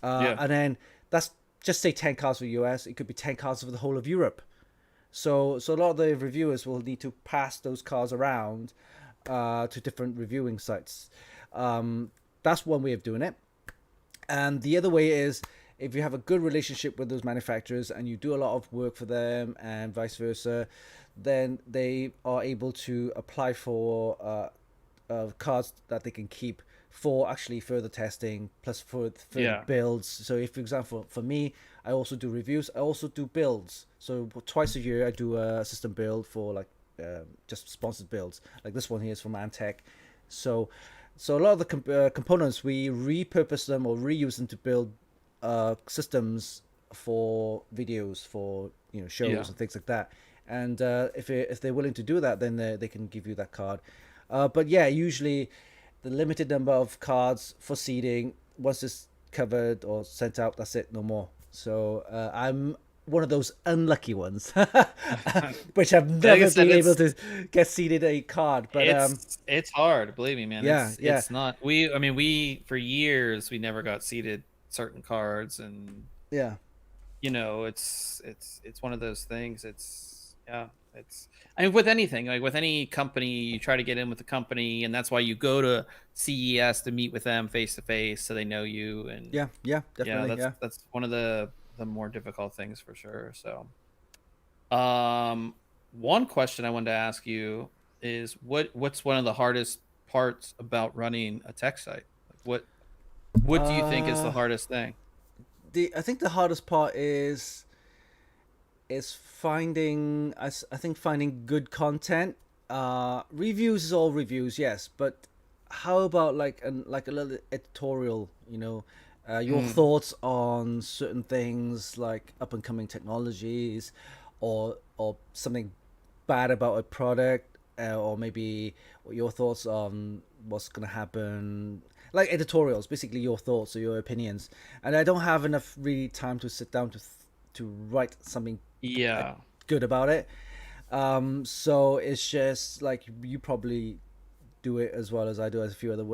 Yeah. And then that's just say 10 cards for the US. It could be 10 cards for the whole of Europe. So a lot of the reviewers will need to pass those cards around to different reviewing sites. That's one way of doing it. And the other way is if you have a good relationship with those manufacturers and you do a lot of work for them and vice versa, then they are able to apply for cards that they can keep for actually further testing plus for builds. So if, for example, for me, I also do reviews, I also do builds. So twice a year I do a system build for like just sponsored builds. Like this one here is from Antec. So, so a lot of the components we repurpose them or reuse them to build systems for videos, for Yeah. shows and things like that. And if they're willing to do that, then they can give you that card. But yeah, usually the limited number of cards for seeding. Once it's covered or sent out, that's it, no more. So I'm one of those unlucky ones, which have Like I never said, been able to get seeded a card. But it's hard, believe me, man. yeah, yeah, It's not I mean, we for years we never got seeded certain cards, and yeah. it's one of those things. It's yeah, it's I mean, with anything, like with any company, you try to get in with the company, and that's why you go to CES to meet with them face to face so they know you. And Yeah, yeah, yeah, definitely, yeah. that's one of the more difficult things for sure. So um one question I wanted to ask you is what's one of the hardest parts about running a tech site? Like what do you think is the Uh, hardest thing? the I think the hardest part is finding I think finding good content. Reviews is all reviews, yes, but how about like a little editorial? Your Mm, thoughts on certain things like up and coming technologies, or something bad about a product, or maybe your thoughts on what's gonna happen. Like editorials, basically your thoughts or your opinions. And I don't have enough really time to sit down to write something uh, yeah. good about it. So it's just like you probably do it as well as I do, as a few other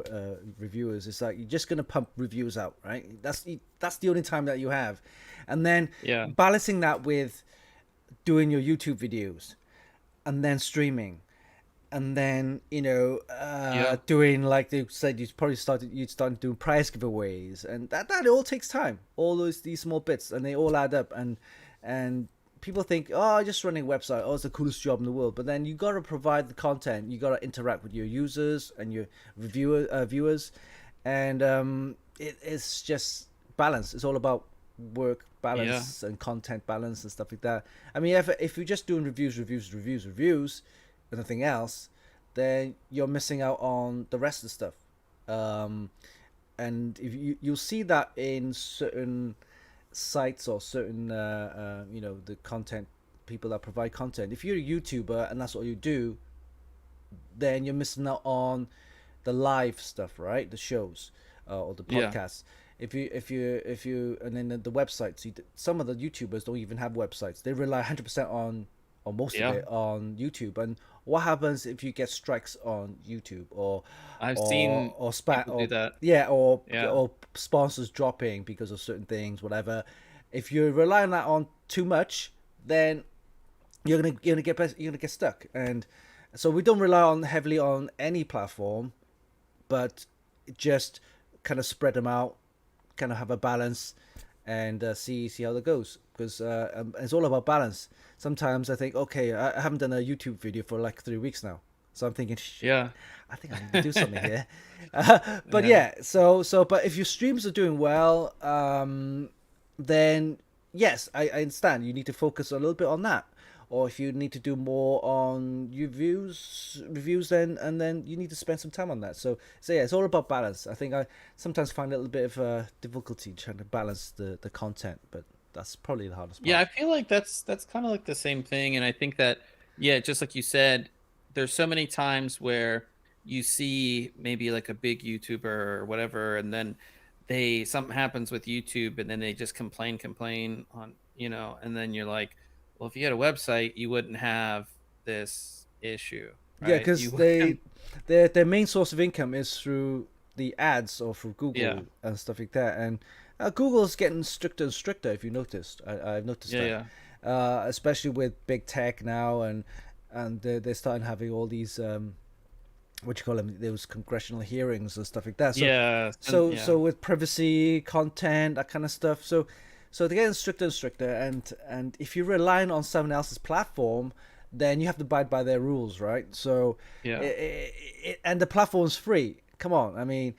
reviewers. It's like you're just gonna pump reviews out, right? That's the only time that you have, and then Yeah. balancing that with doing your YouTube videos and then streaming and then Yeah. doing, like they said, you started doing prize giveaways, and that all takes time, all these small bits, and they all add up. And people think, oh, just running a website, oh, it's the coolest job in the world, but then you got to provide the content, you got to interact with your users and your viewers, and it's just balance. It's all about work Yeah. balance and content balance and stuff like that. I mean, if you're just doing reviews and nothing else, then you're missing out on the rest of the stuff. Um, and if you'll see that in certain sites or certain the content people that provide content. If you're a YouTuber and that's what you do, then you're missing out on the live stuff, right? The shows or the Yeah. podcasts. And then the websites. Some of the YouTubers don't even have websites. They rely 100% on, or most of Yeah. it, on YouTube. And what happens if you get strikes on YouTube, or I've or seen or spat people do or that. yeah, Yeah. or sponsors dropping because of certain things, whatever. If you rely on that on too much, then you're gonna get stuck. And so we don't rely on heavily on any platform, but just kind of spread them out, kind of have a balance, and see how that goes. Because it's all about balance. Sometimes I think, okay, I haven't done a YouTube video for like 3 weeks now, so I'm thinking, shit, Yeah. I think I need to do something here. But Yeah. yeah, but if your streams are doing well, then yes, I understand. You need to focus a little bit on that. Or if you need to do more on reviews, then you need to spend some time on that. So yeah, it's all about balance. I think I sometimes find a little bit of difficulty trying to balance the content, but that's probably the hardest Yeah, part. I feel like that's kind of like the same thing, and I think that yeah, just like you said, there's so many times where you see maybe like a big YouTuber or whatever, and then something happens with YouTube, and then they just complain on, and then you're like, well, if you had a website, you wouldn't have this issue, Yeah, right? because You wouldn't. their main source of income is through the ads or through Yeah, Google and stuff like that. And Google's getting stricter and stricter. If you noticed, I've noticed yeah, that, yeah, especially with big tech now, and they're starting having all these what you call them, those congressional hearings and stuff like that. So yeah, and so yeah, so with privacy, content, that kind of stuff. So they're getting stricter and stricter, and if you're relying on someone else's platform, then you have to abide by their rules, right? So, yeah. and the platform's free. Come on, I mean,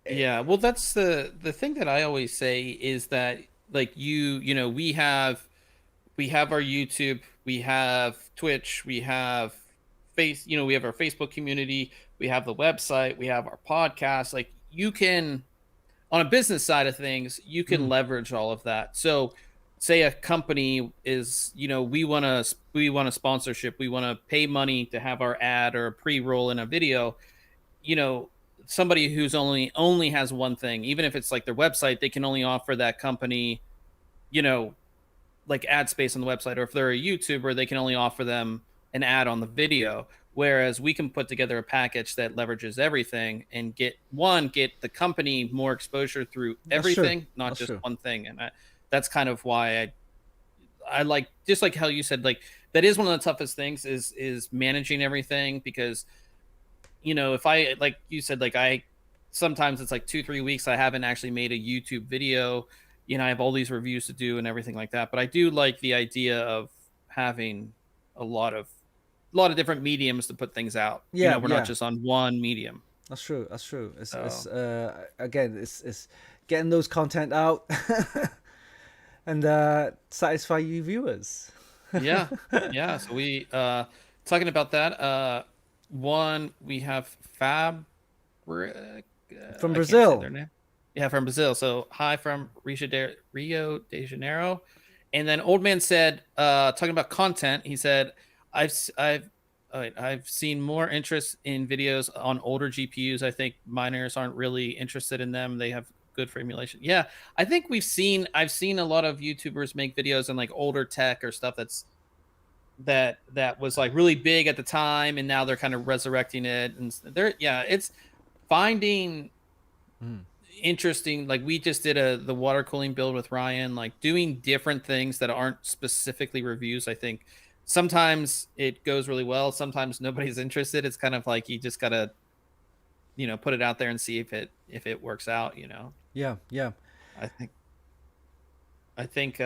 Yeah, well, that's the thing that I always say is that like we have our YouTube, we have Twitch, we have we have our Facebook community, we have the website, we have our podcast. Like you can, on a business side of things, you can Mm. leverage all of that. So say a company is, we want a sponsorship, we want to pay money to have our ad or a pre-roll in a video, you know, somebody who's only has one thing, even if it's like their website, they can only offer that company, you know, like ad space on the website, or if they're a YouTuber, they can only offer them an ad on the video. Whereas we can put together a package that leverages everything and get the company more exposure through That's true. everything, not That's just true. one thing. And that's kind of why I like, just like how you said, like that is one of the toughest things is managing everything, because if I, like you said, like I sometimes it's like 2 3 weeks I haven't actually made a YouTube video. I have all these reviews to do and everything like that, but I do like the idea of having a lot of different mediums to put things out. Yeah, We're not yeah. just on one medium. That's true. That's true. It's So again, it's getting those content out and satisfy you viewers. yeah, yeah, so we talking about that, one, we have From I can't say their Brazil. name. Yeah, from Brazil. So hi from Rio de Janeiro. And then Old Man said, talking about content, he said, I've I've seen more interest in videos on older GPUs. I think miners aren't really interested in them. They have good for emulation. Yeah, I think I've seen a lot of YouTubers make videos on like older tech or stuff that was like really big at the time, and now they're kind of resurrecting it. And they're, yeah, it's finding Mm. interesting. Like we just did the water cooling build with Ryan, like doing different things that aren't specifically reviews. I think sometimes it goes really well, sometimes nobody's interested. It's kind of like you just gotta, put it out there and see if it works out. Yeah, yeah, i think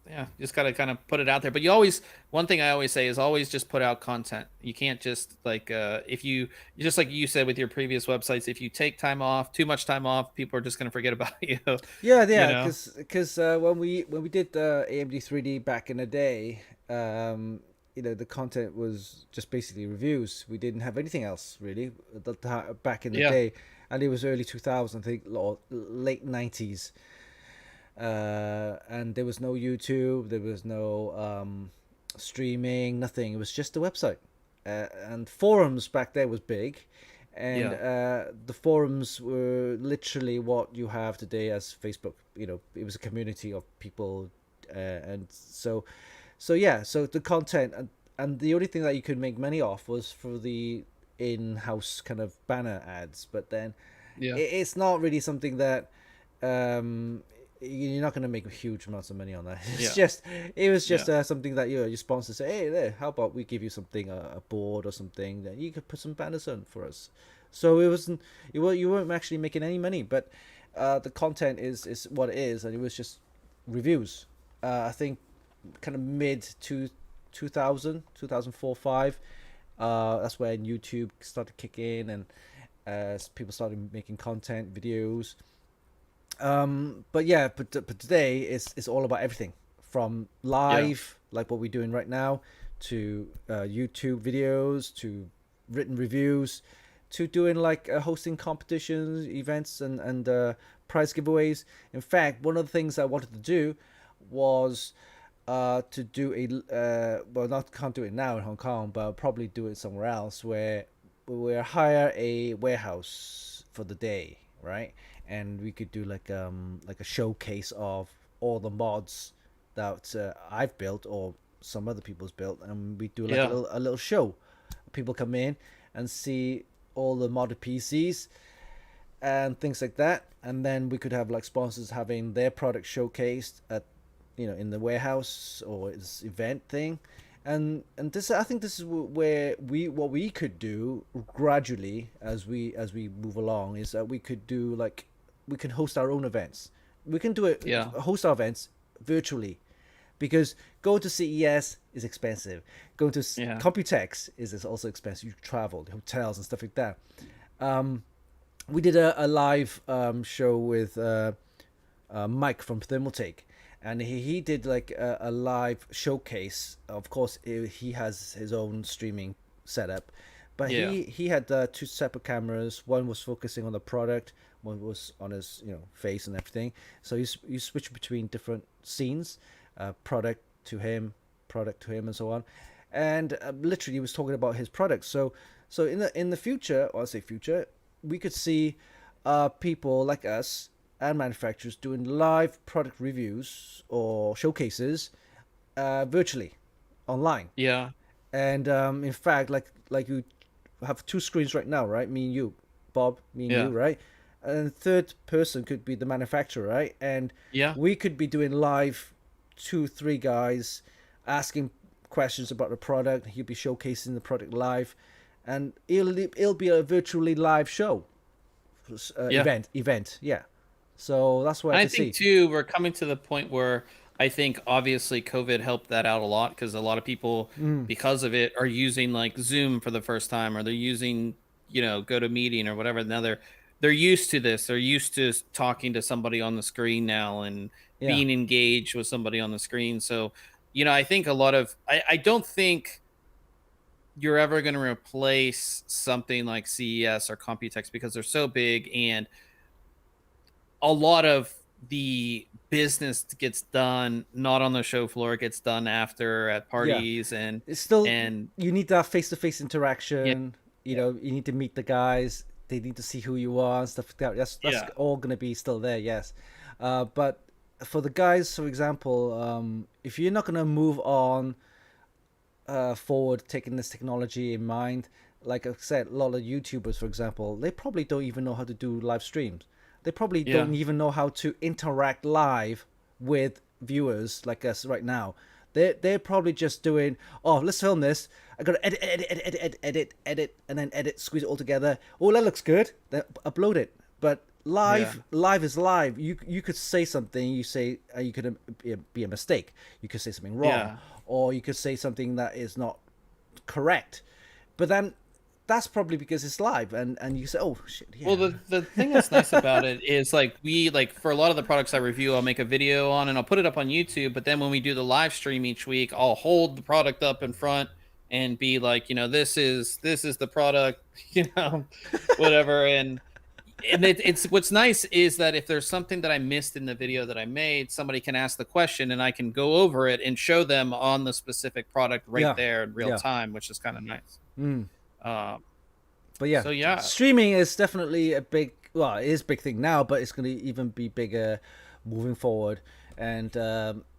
yeah, just gotta kind of put it out there. But you always, one thing I always say is always just put out content. You can't just like, if you, just like you said with your previous websites, if you take time off, too much time off, people are just gonna forget about you. yeah, you yeah. know Because when we did AMD3D back in the day, the content was just basically reviews. We didn't have anything else really back in the yeah, day, and it was early 2000, I think, or late 90s. And there was no YouTube, there was no streaming, nothing. It was just the website, and forums back there was big, and yeah, the forums were literally what you have today as Facebook. It was a community of people, and so yeah, so the content, and the only thing that you could make money off was for the in-house kind of banner ads, but then yeah, it's not really something that um you're not going to make huge amounts of money on that. yeah, It was yeah, just something that your sponsor say, hey, there, how about we give you something, a board or something that you could put some banners on for us. So it wasn't, you weren't actually making any money, but the content is what it is, and it was just reviews. I think kind of mid to 2004 5. That's when YouTube started kicking, and people started making content videos. But yeah, but today it's all about everything from yeah, live, like what we're doing right now, to YouTube videos, to written reviews, to doing like hosting competitions, events, and prize giveaways. In fact, one of the things I wanted to do was to do well, not can't do it now in Hong Kong, but I'll probably do it somewhere else where we hire a warehouse for the day, right? And we could do like a showcase of all the mods that I've built or some other people's built, and we do like yeah, a little show. People come in and see all the modded PCs and things like that, and then we could have like sponsors having their product showcased at in the warehouse or this event thing. And this, I think this is where what we could do gradually as we move along, is that we could do like, we can host our own events. We can do it, yeah, host our events virtually, because going to CES is expensive. Going to yeah, Computex is also expensive. You travel, hotels and stuff like that. We did a live show with Mike from Thermaltake, and he did like a live showcase. Of course, he has his own streaming setup, But Yeah. he had two separate cameras. One was focusing on the product, one was on his face and everything. So you switch between different scenes, product to him, and so on. And literally, he was talking about his product. So in the future, or I say future, we could see people like us and manufacturers doing live product reviews or showcases virtually online. Yeah. And in fact, like you have two screens right now, right? Me and you, Bob, me and you, Yeah. right? And the third person could be the manufacturer, right? And Yeah. we could be doing live, 2, 3 guys asking questions about the product. He'll be showcasing the product live, and it'll be a virtually live show, Yeah. event. Yeah. So that's what And I I can think see. too, we're coming to the point where I think obviously COVID helped that out a lot because a lot of people, because of it, are using like Zoom for the first time, or they're using, GoToMeeting or whatever. Now they're used to this. They're used to talking to somebody on the screen now and Yeah. being engaged with somebody on the screen. So, I think a lot of I don't think you're ever going to replace something like CES or Computex because they're so big, and a lot of the business gets done not on the show floor. It gets done after at Yeah. parties and It's still, and you need that face-to-face yeah, interaction. yeah, You need to meet the guys. They need to see who you are and stuff like that. That's yeah, all gonna be still there, yes. But for the guys, for example, if you're not gonna move on forward, taking this technology in mind, like I said, a lot of YouTubers, for example, they probably don't even know how to do live streams. They probably yeah, don't even know how to interact live with viewers like us right now. They're probably just doing, oh, let's film this. I gotta edit, and then edit, squeeze it all together. Oh, that looks good. Then upload it. But yeah, live is live. You could say something. You say you could be a mistake. You could say something wrong, yeah. or you could say something that is not correct. But then that's probably because it's live, and you say, oh shit, Well, yeah, the thing that's nice about it is like for a lot of the products I review, I'll make a video on and I'll put it up on YouTube. But then when we do the live stream each week, I'll hold the product up in front and be like, this is the product, whatever. And it's what's nice is that if there's something that I missed in the video that I made, somebody can ask the question and I can go over it and show them on the specific product right yeah, there in real yeah. time, which is kind of nice. Um, But yeah, so yeah, streaming is definitely a big, well, it is a big thing now, but it's going to even be bigger moving forward. And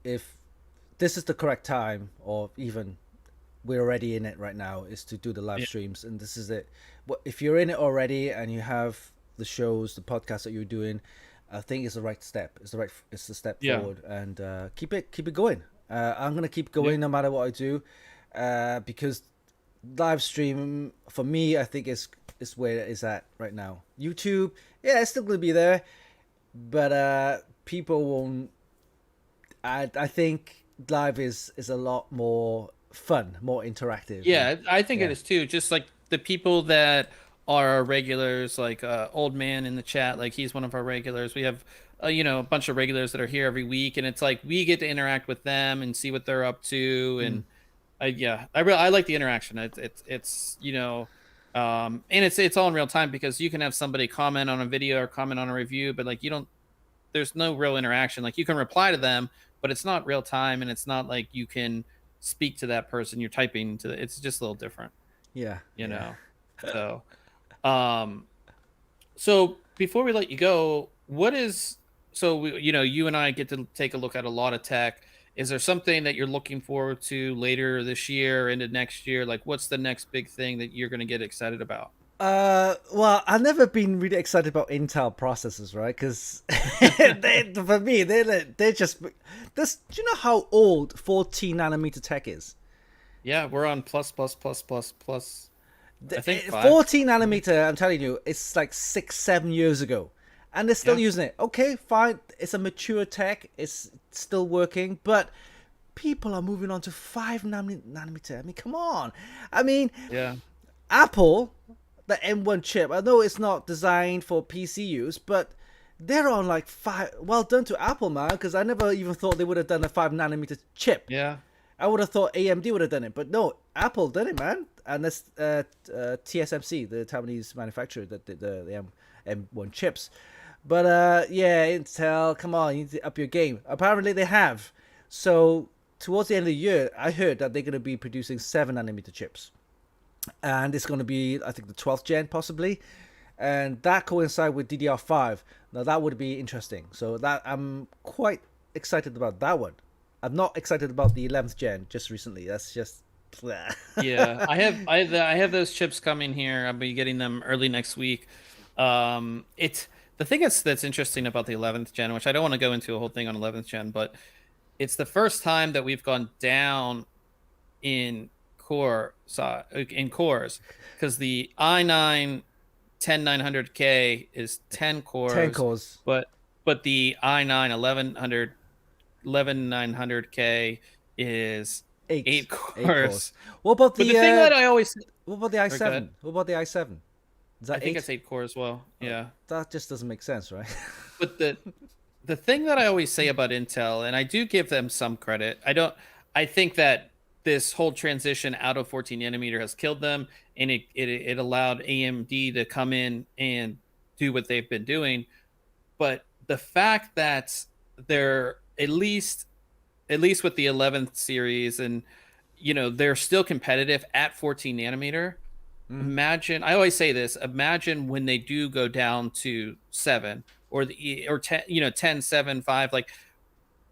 if this is the correct time, or even we're already in it right now, is to do the live yeah, streams. And this is it. If you're in it already and you have the shows, the podcasts that you're doing, I think it's the right step. It's the step yeah, forward, and keep it going. I'm gonna keep going yeah, no matter what I do, because live stream for me, I think is where it is at right now. YouTube, yeah, it's still gonna be there, but people won't. I think live is a lot more fun, more interactive. And yeah. I think it yeah, is too. Just like the people that are our regulars, like Old Man in the chat, like he's one of our regulars. We have a bunch of regulars that are here every week, and it's like we get to interact with them and see what they're up to. And I like the interaction. And it's all in real time because you can have somebody comment on a video or comment on a review, but like you don't. There's no real interaction. Like you can reply to them, but it's not real time, and it's not like you can speak to that person. You're typing to. It's just a little different, yeah, you yeah. know. So, um, so before we let you go, you and I get to take a look at a lot of tech. Is there something that you're looking forward to later this year into next year? Like, what's the next big thing that you're going to get excited about? Well, I've never been really excited about Intel processors, right? Because for me, they're just this. Do you know how old 14 nanometer tech is? Yeah, we're on plus plus plus plus plus. I think 14 nanometer, I'm telling you, it's like 6, 7 years ago, and they're still Yeah, using it. Okay, fine, it's a mature tech, it's still working, but people are moving on to 5 nanometer. I mean, come on. I mean, yeah, Apple, the M1 chip, I know it's not designed for PC use, but they're on like 5. Well done to Apple, man, because I never even thought they would have done a 5 nanometer chip. yeah. I would have thought AMD would have done it, but no, Apple did it, man. And that's TSMC, the Taiwanese manufacturer that did the M1 chips. But yeah, Intel, come on, you need to up your game. Apparently they have. So towards the end of the year, I heard that they're going to be producing 7 nanometer chips, and it's going to be, I think, the 12th gen possibly, and that coincide with DDR5. Now that would be interesting. So that I'm quite excited about that one. I'm not excited about the 11th gen just recently. That's just Yeah, I have those chips coming here. I'll be getting them early next week. It's the thing that's interesting about the 11th gen, which I don't want to go into a whole thing on 11th gen, but it's the first time that we've gone down in in cores, because the i9 10900K is 10 cores, 10 cores. but the i9 11900K is eight cores. What about But the thing that I always what about the i7? What about the i7? Is that I think it's 8 core as well. Yeah. That just doesn't make sense, right? But the thing that I always say about Intel, and I do give them some credit, I think that this whole transition out of 14 nanometer has killed them, and it allowed AMD to come in and do what they've been doing. But the fact that they're at least with the 11th series, and they're still competitive at 14 nanometer. Imagine, I always say this, imagine when they do go down to 7 or 10, 10, 7, 5, like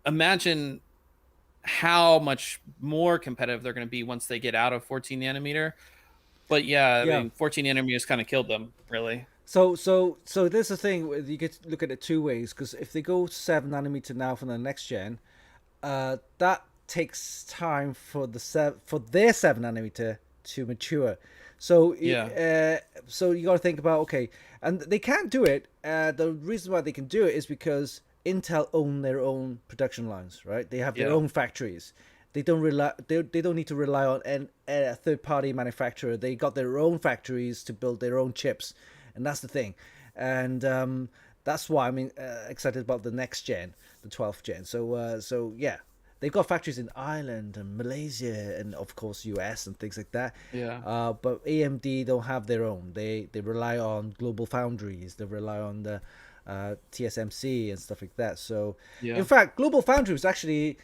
imagine how much more competitive they're going to be once they get out of 14 nanometer. But yeah, I mean, 14 nanometers kind of killed them, really. So there's the thing, you get to look at it two ways, because if they go 7 nanometer now for the next gen, that takes time for their 7 nanometer to mature. So so you got to think about, okay, and they can't do it. The reason why they can do it is because Intel own their own production lines, right? They have their own factories. They don't rely. They don't need to rely on a third party manufacturer. They got their own factories to build their own chips, and that's the thing. And that's why I'm excited about the next gen, the 12th gen. So yeah. They've got factories in Ireland and Malaysia and of course US and things like that. Yeah. But AMD don't have their own. They rely on global foundries. They rely on the TSMC and stuff like that. So in fact, Global Foundries actually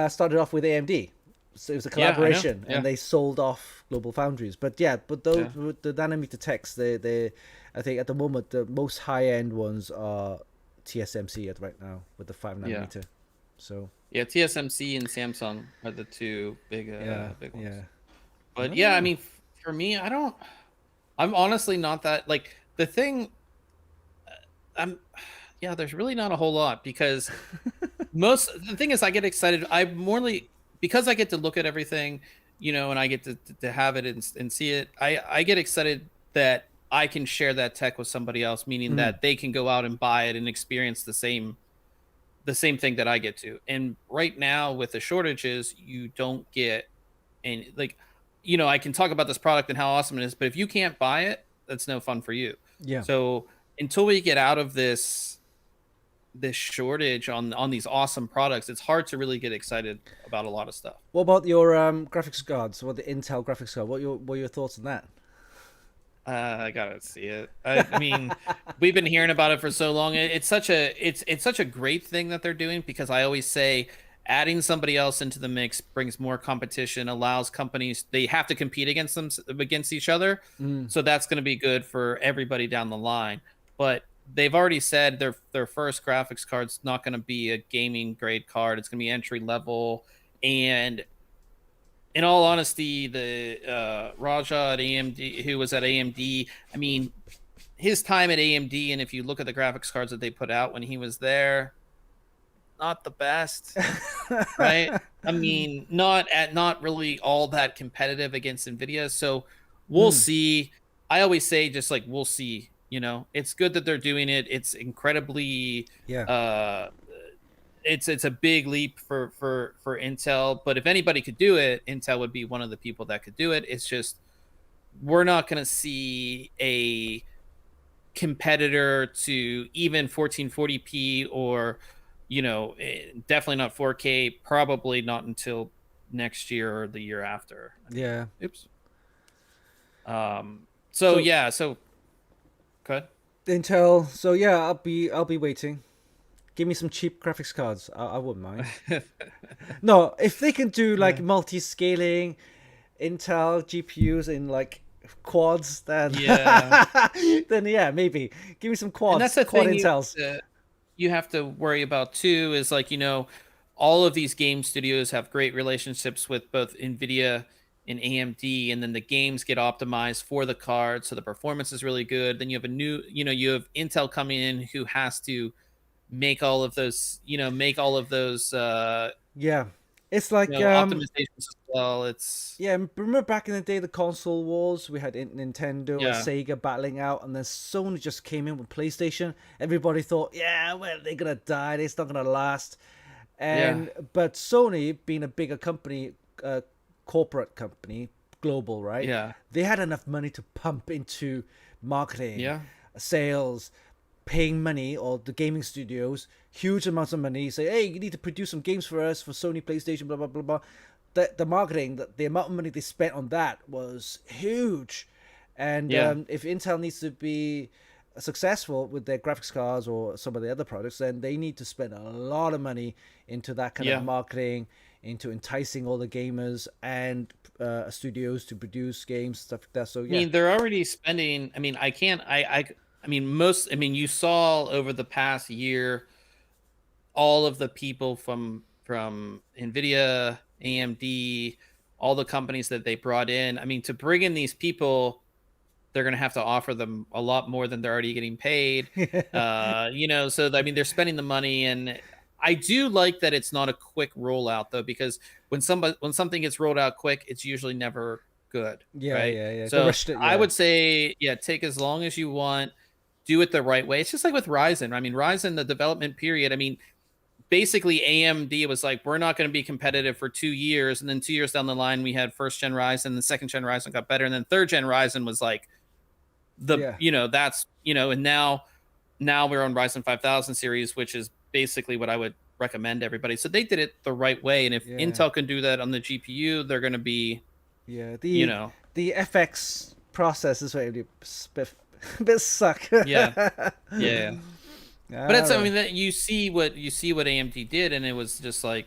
started off with AMD. So it was a collaboration, and they sold off Global Foundries. But those with the nanometer techs, they I think at the moment the most high end ones are TSMC right now with the 5 nanometer. So yeah, TSMC and Samsung are the two big ones. Yeah. But yeah, I mean, for me, I'm honestly not that, like, the thing. There's really not a whole lot, because the thing is, I get excited. Because I get to look at everything, and I get to have it and see it. I get excited that I can share that tech with somebody else, meaning that they can go out and buy it and experience the same thing that I get to. And right now with the shortages, you don't get, and like, I can talk about this product and how awesome it is, but if you can't buy it, that's no fun for you. Yeah. So until we get out of this shortage on these awesome products, it's hard to really get excited about a lot of stuff. What about your graphics cards? What the Intel graphics card? What are your thoughts on that? I gotta see it. I mean, we've been hearing about it for so long. It's such a great thing that they're doing, because I always say adding somebody else into the mix brings more competition, allows companies, they have to compete against each other. So that's going to be good for everybody down the line. But they've already said their first graphics card's not going to be a gaming grade card. It's going to be entry level. And in all honesty, the Raja at AMD, who was at AMD, I mean, his time at AMD, and if you look at the graphics cards that they put out when he was there, not the best, right? I mean, not really all that competitive against NVIDIA. So we'll see. I always say, just like, we'll see. It's good that they're doing it. It's incredibly it's a big leap for Intel, but if anybody could do it, Intel would be one of the people that could do it. It's just, we're not going to see a competitor to even 1440p or, definitely not 4K, probably not until next year or the year after. Yeah. Oops. So yeah, so good. Intel. So yeah, I'll be waiting. Give me some cheap graphics cards. I wouldn't mind. No, if they can do like Yeah. multi-scaling Intel GPUs in like quads, then Yeah. then yeah, maybe give me some And that's quads, the quad thing Intels. you have to worry about too is like, all of these game studios have great relationships with both Nvidia and AMD, and then the games get optimized for the card, so the performance is really good. Then you have you have Intel coming in who has to make all of those, make all of those Yeah, it's like optimizations as well. It's yeah. Remember back in the day, the console wars. We had Nintendo and yeah, Sega battling out, and then Sony just came in with PlayStation. Everybody thought, yeah, well, they're gonna die. It's not gonna last. yeah, But Sony, being a bigger company, corporate company, global, right? yeah, They had enough money to pump into marketing, yeah, sales, paying money, or the gaming studios huge amounts of money. Say, hey, you need to produce some games for us for Sony PlayStation, blah blah blah blah. The marketing, the amount of money they spent on that was huge. And yeah, if Intel needs to be successful with their graphics cards or some of the other products, then they need to spend a lot of money into that kind of yeah. marketing, into enticing all the gamers and studios to produce games, stuff like that. So I yeah, mean, they're already spending. I mean, I can't. I mean, most. I mean, you saw over the past year all of the people from Nvidia, AMD, all the companies that they brought in. I mean, to bring in these people, they're going to have to offer them a lot more than they're already getting paid. So I mean, they're spending the money, and I do like that it's not a quick rollout though, because when something gets rolled out quick, it's usually never good, yeah, right? yeah, yeah. They So rushed it. I Yeah, would say, yeah, take as long as you want, do it the right way. It's just like with Ryzen. I mean, Ryzen, the development period. I mean, basically AMD was like, we're not going to be competitive for 2 years, and then 2 years down the line, we had first gen Ryzen, the second gen Ryzen got better, and then third gen Ryzen was like yeah, that's and now we're on Ryzen 5000 series, which is basically what I would recommend everybody. So they did it the right way, and if yeah, Intel can do that on the GPU, they're going to be yeah. you know The FX process is really bit suck. yeah, yeah. But All it's, I right. mean, that you see what AMD did, and it was just like,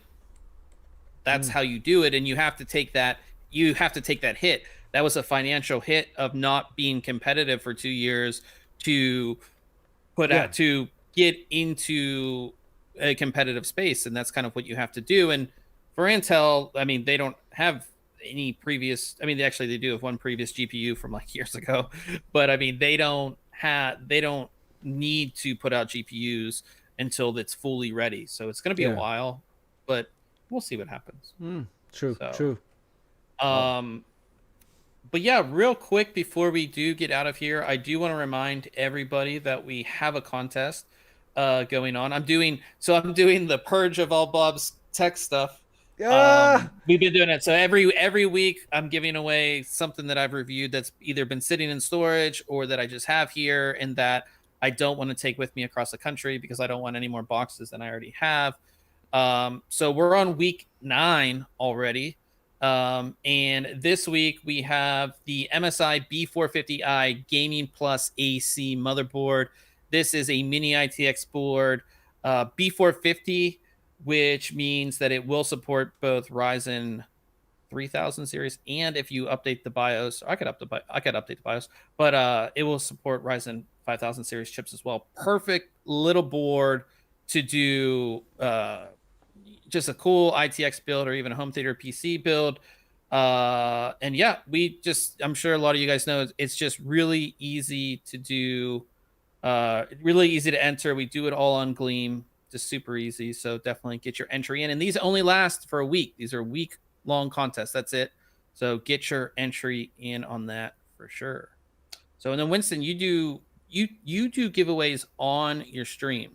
that's Mm, how you do it, and you have to take that hit. That was a financial hit of not being competitive for 2 years to put yeah, out to get into a competitive space, and that's kind of what you have to do. And for Intel, I mean, they don't have any previous. I mean, they do have one previous GPU from like years ago, but I mean, they don't need to put out GPUs until it's fully ready. So it's going to be a yeah. while, but we'll see what happens. True, So, true. Oh, um, but yeah, real quick before we do get out of here, I do want to remind everybody that we have a contest going on. I'm doing the purge of all Bob's tech stuff. yeah, We've been doing it. So every week I'm giving away something that I've reviewed that's either been sitting in storage or that I just have here, and that I don't want to take with me across the country because I don't want any more boxes than I already have. So we're on week 9 already. And this week we have the MSI B450i Gaming Plus AC motherboard. This is a mini ITX board, B450, which means that it will support both Ryzen 3000 series, and if you update the BIOS, I could update the BIOS, but it will support Ryzen 5000 series chips as well. Perfect little board to do just a cool ITX build or even a home theater PC build. And yeah, I'm sure a lot of you guys know it's just really easy to do, really easy to enter. We do it all on Gleam, just super easy. So definitely get your entry in. And these only last for a week. These are week long contests. That's it. So get your entry in on that for sure. So, and then Winston, you do giveaways on your stream,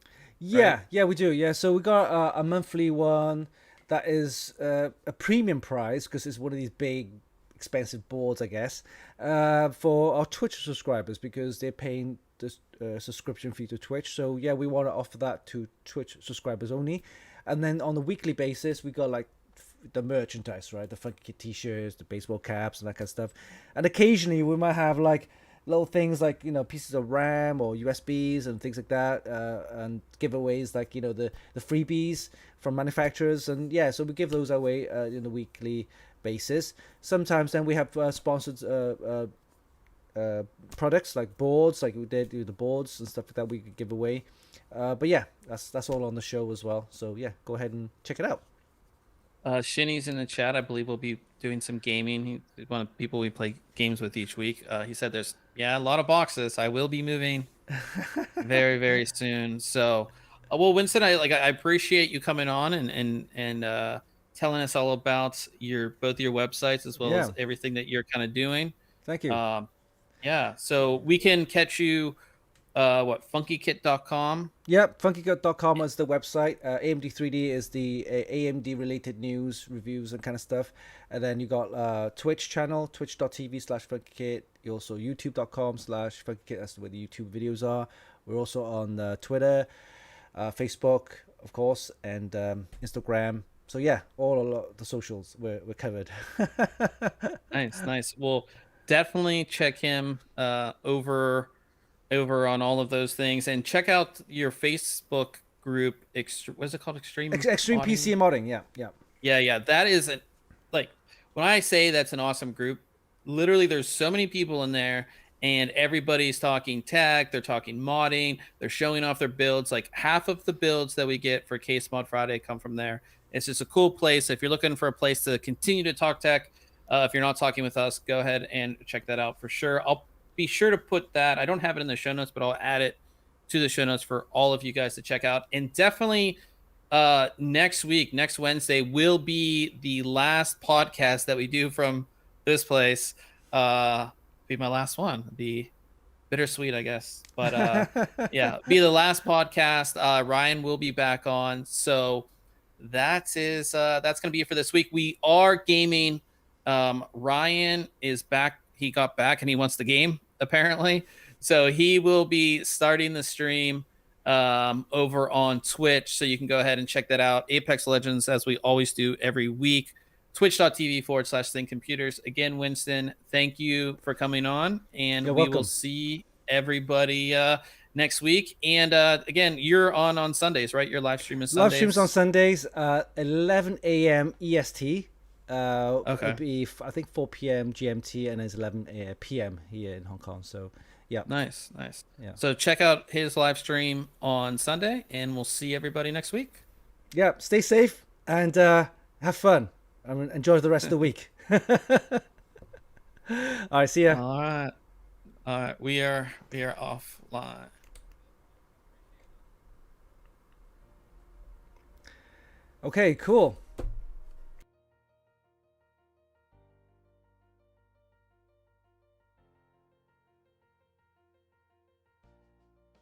right? yeah, yeah. We do. Yeah, so we got a monthly one that is a premium price because it's one of these big, expensive boards, I guess, for our Twitch subscribers because they're paying the subscription fee to Twitch. So yeah, we want to offer that to Twitch subscribers only, and then on a weekly basis, we got like the merchandise, right? The FunkyKit t-shirts, the baseball caps, and that kind of stuff. And occasionally we might have like little things like pieces of RAM or USBs and things like that, and giveaways like the freebies from manufacturers, and yeah, so we give those away in a weekly basis. Sometimes then we have sponsored products like boards, like we did do the boards and stuff like that we could give away. But yeah, that's all on the show as well. So yeah, go ahead and check it out. Shinny's in the chat. I believe we'll be doing some gaming. He's one of the people we play games with each week. He said there's a lot of boxes. I will be moving very, very soon. So, well, Winston, I appreciate you coming on and telling us all about both your websites as well as everything that you're kind of doing. Thank you. Yeah, so we can catch you FunkyKit.com. Yep, FunkyKit.com is the website. AMD3D is the AMD related news, reviews, and kind of stuff. And then you got Twitch channel, twitch.tv/FunkyKit. You also youtube.com/FunkyKit. That's where the YouTube videos are. We're also on Twitter, Facebook, of course, and Instagram. So yeah, all the socials we're covered. Nice. Well, definitely check him over on all of those things, and check out your Facebook group. What is it called? Extreme Modding? PC modding. Yeah. That is like, when I say that's an awesome group, literally there's so many people in there, and everybody's talking tech, they're talking modding, they're showing off their builds. Like half of the builds that we get for Case Mod Friday come from there. It's just a cool place. If you're looking for a place to continue to talk tech, if you're not talking with us, go ahead and check that out for sure. I'll be sure to put that. I don't have it in the show notes, but I'll add it to the show notes for all of you guys to check out. And definitely next Wednesday, will be the last podcast that we do from this place. Be my last one. Be bittersweet, I guess. But yeah, be the last podcast. Ryan will be back on. So that's going to be it for this week. We are gaming. Ryan is back. He got back and he wants the game, apparently. So he will be starting the stream over on Twitch. So you can go ahead and check that out. Apex Legends, as we always do every week. Twitch.tv/ThinkComputers. Again, Winston, thank you for coming on. And You're we welcome. will see everybody next week. And again, you're on Sundays, right? Your live stream is Sundays. Live streams on Sundays, 11 a.m. EST. Okay. It'll be, I think, 4 p.m. GMT, and it's 11 p.m. here in Hong Kong. So, yeah. Nice. Yeah. So check out his live stream on Sunday, and we'll see everybody next week. Yeah. Stay safe and have fun. I mean, enjoy the rest of the week. All right. See ya. All right. We are offline. Okay. Cool.